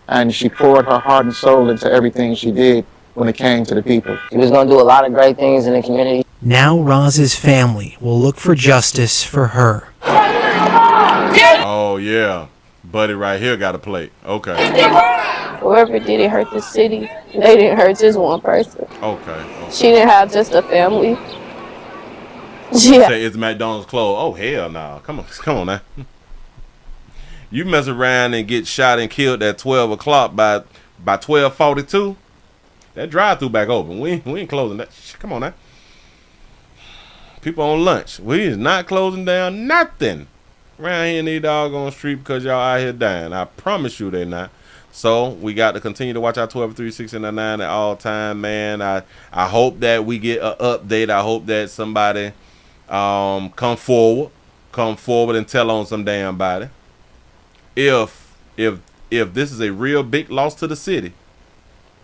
And she poured her heart and soul into everything she did when it came to the people. He was going to do a lot of great things in the community. Now Roz's family will look for justice for her. Oh, yeah. Buddy right here got a plate. Okay. Whoever did it hurt the city. They didn't hurt just one person. Okay. She didn't have just a family. Say it's McDonald's closed. Oh, hell no. Come on now. You mess around and get shot and killed at 12 o'clock by 12:42. That drive-through back open. We ain't closing that. Come on now. People on lunch. We is not closing down nothing around here in these doggone street because y'all out here dying. I promise you they not. So we got to continue to watch our 12, 3, 6, and 9 at all time, man. I hope that we get an update. I hope that somebody come forward and tell on some damn body. If this is a real big loss to the city,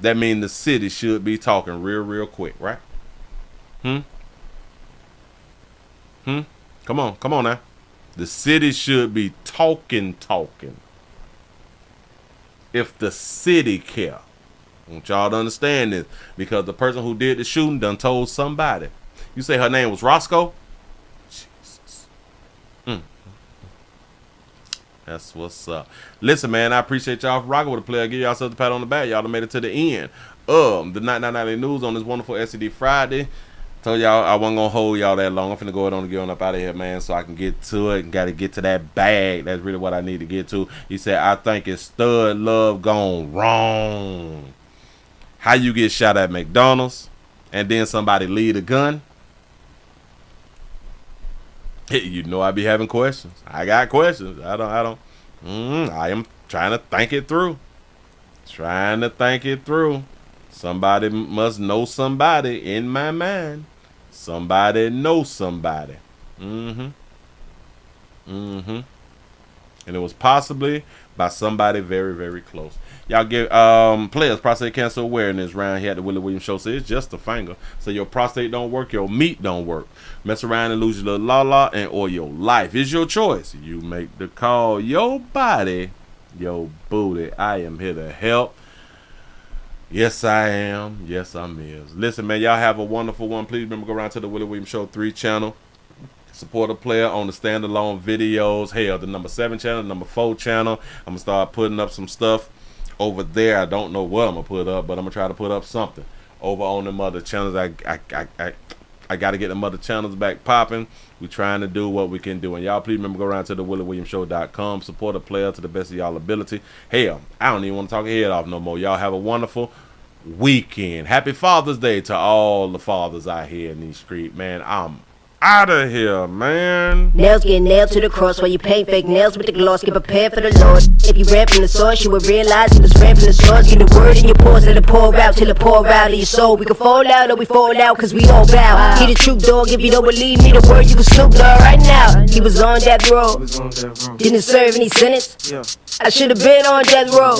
that means the city should be talking real quick, right? Come on now. The city should be talking. If the city care. I want y'all to understand this, because the person who did the shooting done told somebody. You say her name was Roscoe? Jesus. That's what's up. Listen, man, I appreciate y'all for rocking with the player. Give yourselves a pat on the back. Y'all done made it to the end of the 999 News on this wonderful SCD Friday. Told y'all I wasn't gonna hold y'all that long. I'm finna go ahead and get on up out of here, man, so I can get to it and gotta get to that bag. That's really what I need to get to. He said, I think it's stud love gone wrong. How you get shot at McDonald's and then somebody leave a gun? You know I be having questions. I got questions. I am trying to think it through. Somebody must know somebody in my mind. Somebody knows somebody. And it was possibly by somebody very, very close. Y'all give players prostate cancer awareness round here at the Willie Williams Show. So it's just a finger. So your prostate don't work, your meat don't work. Mess around and lose your little la-la and or your life. It's your choice. You make the call. Your body, your booty. I am here to help. Yes, I am. Yes, I'm is. Listen, man, y'all have a wonderful one. Please remember to go around to the Willie Williams Show 3 channel. Support a player on the standalone videos. Hell, the number 7 channel, number 4 channel. I'm going to start putting up some stuff over there. I don't know what I'm going to put up, but I'm going to try to put up something over on them other channels. I got to get them other channels back popping. We're trying to do what we can do. And y'all please remember to go around to the WillieWilliamsShow.com. Support a player to the best of y'all ability. Hell, I don't even want to talk your head off no more. Y'all have a wonderful weekend. Happy Father's Day to all the fathers out here in these streets. Man, I'm out of here, man. Nails get nailed to the cross while you paint fake nails with the gloss. Get prepared for the Lord. If you ran from the source, you would realize you was ran from the source. Get the word in your pores, let it pour out till it pour out of your soul. We can fall out or we fall out cause we all bow. He the true dog, if you don't believe me, the word you can Snoop Dogg right now. He was on death row. Didn't serve any sentence. I should have been on death row.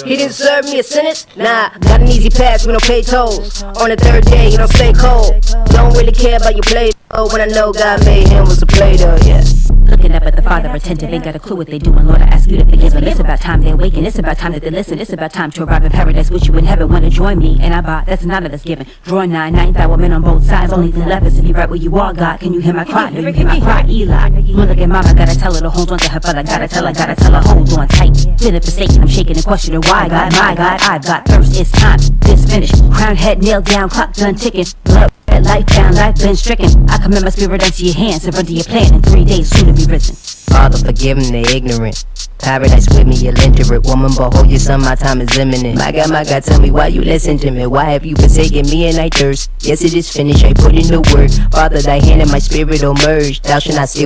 He didn't serve me a sentence. Nah, got an easy pass, we don't pay tolls. On the 3rd day, you don't stay cold. Don't really care about your play. Oh, when I know God made him was a Play-Doh, yeah. Looking up at the Father, attentive, ain't got a clue what they doing. Lord, I ask you to forgive them. It's about time they awaken. It's about time that they listen. It's about time to arrive in paradise with you in heaven. Wanna join me? And I bought. That's none of that's given. Drawing 9 thou men on both sides. Only thing left is to be right where you are, God. Can you hear my cry? No, you hear my cry, Eli. Wanna look at mama, gotta tell her to hold on to her brother. Gotta tell her, hold on tight. Feeling forsaken, I'm shaking and questioning why, God, my God. I've got thirst. It's time. This finished. Crown head nailed down, clock done ticking. Blood. Life down, life been stricken. I commend my spirit unto your hands, surrender your plan. In 3 days, soon to be risen. Father, forgive them, they ignorant. Paradise with me, you'll enter it. Woman, behold your son, my time is imminent. My God, tell me why you listen to me. Why have you forsaken me and I thirst? Yes, it is finished, I put in the word. Father, thy hand and my spirit will merge. Thou shalt not steal.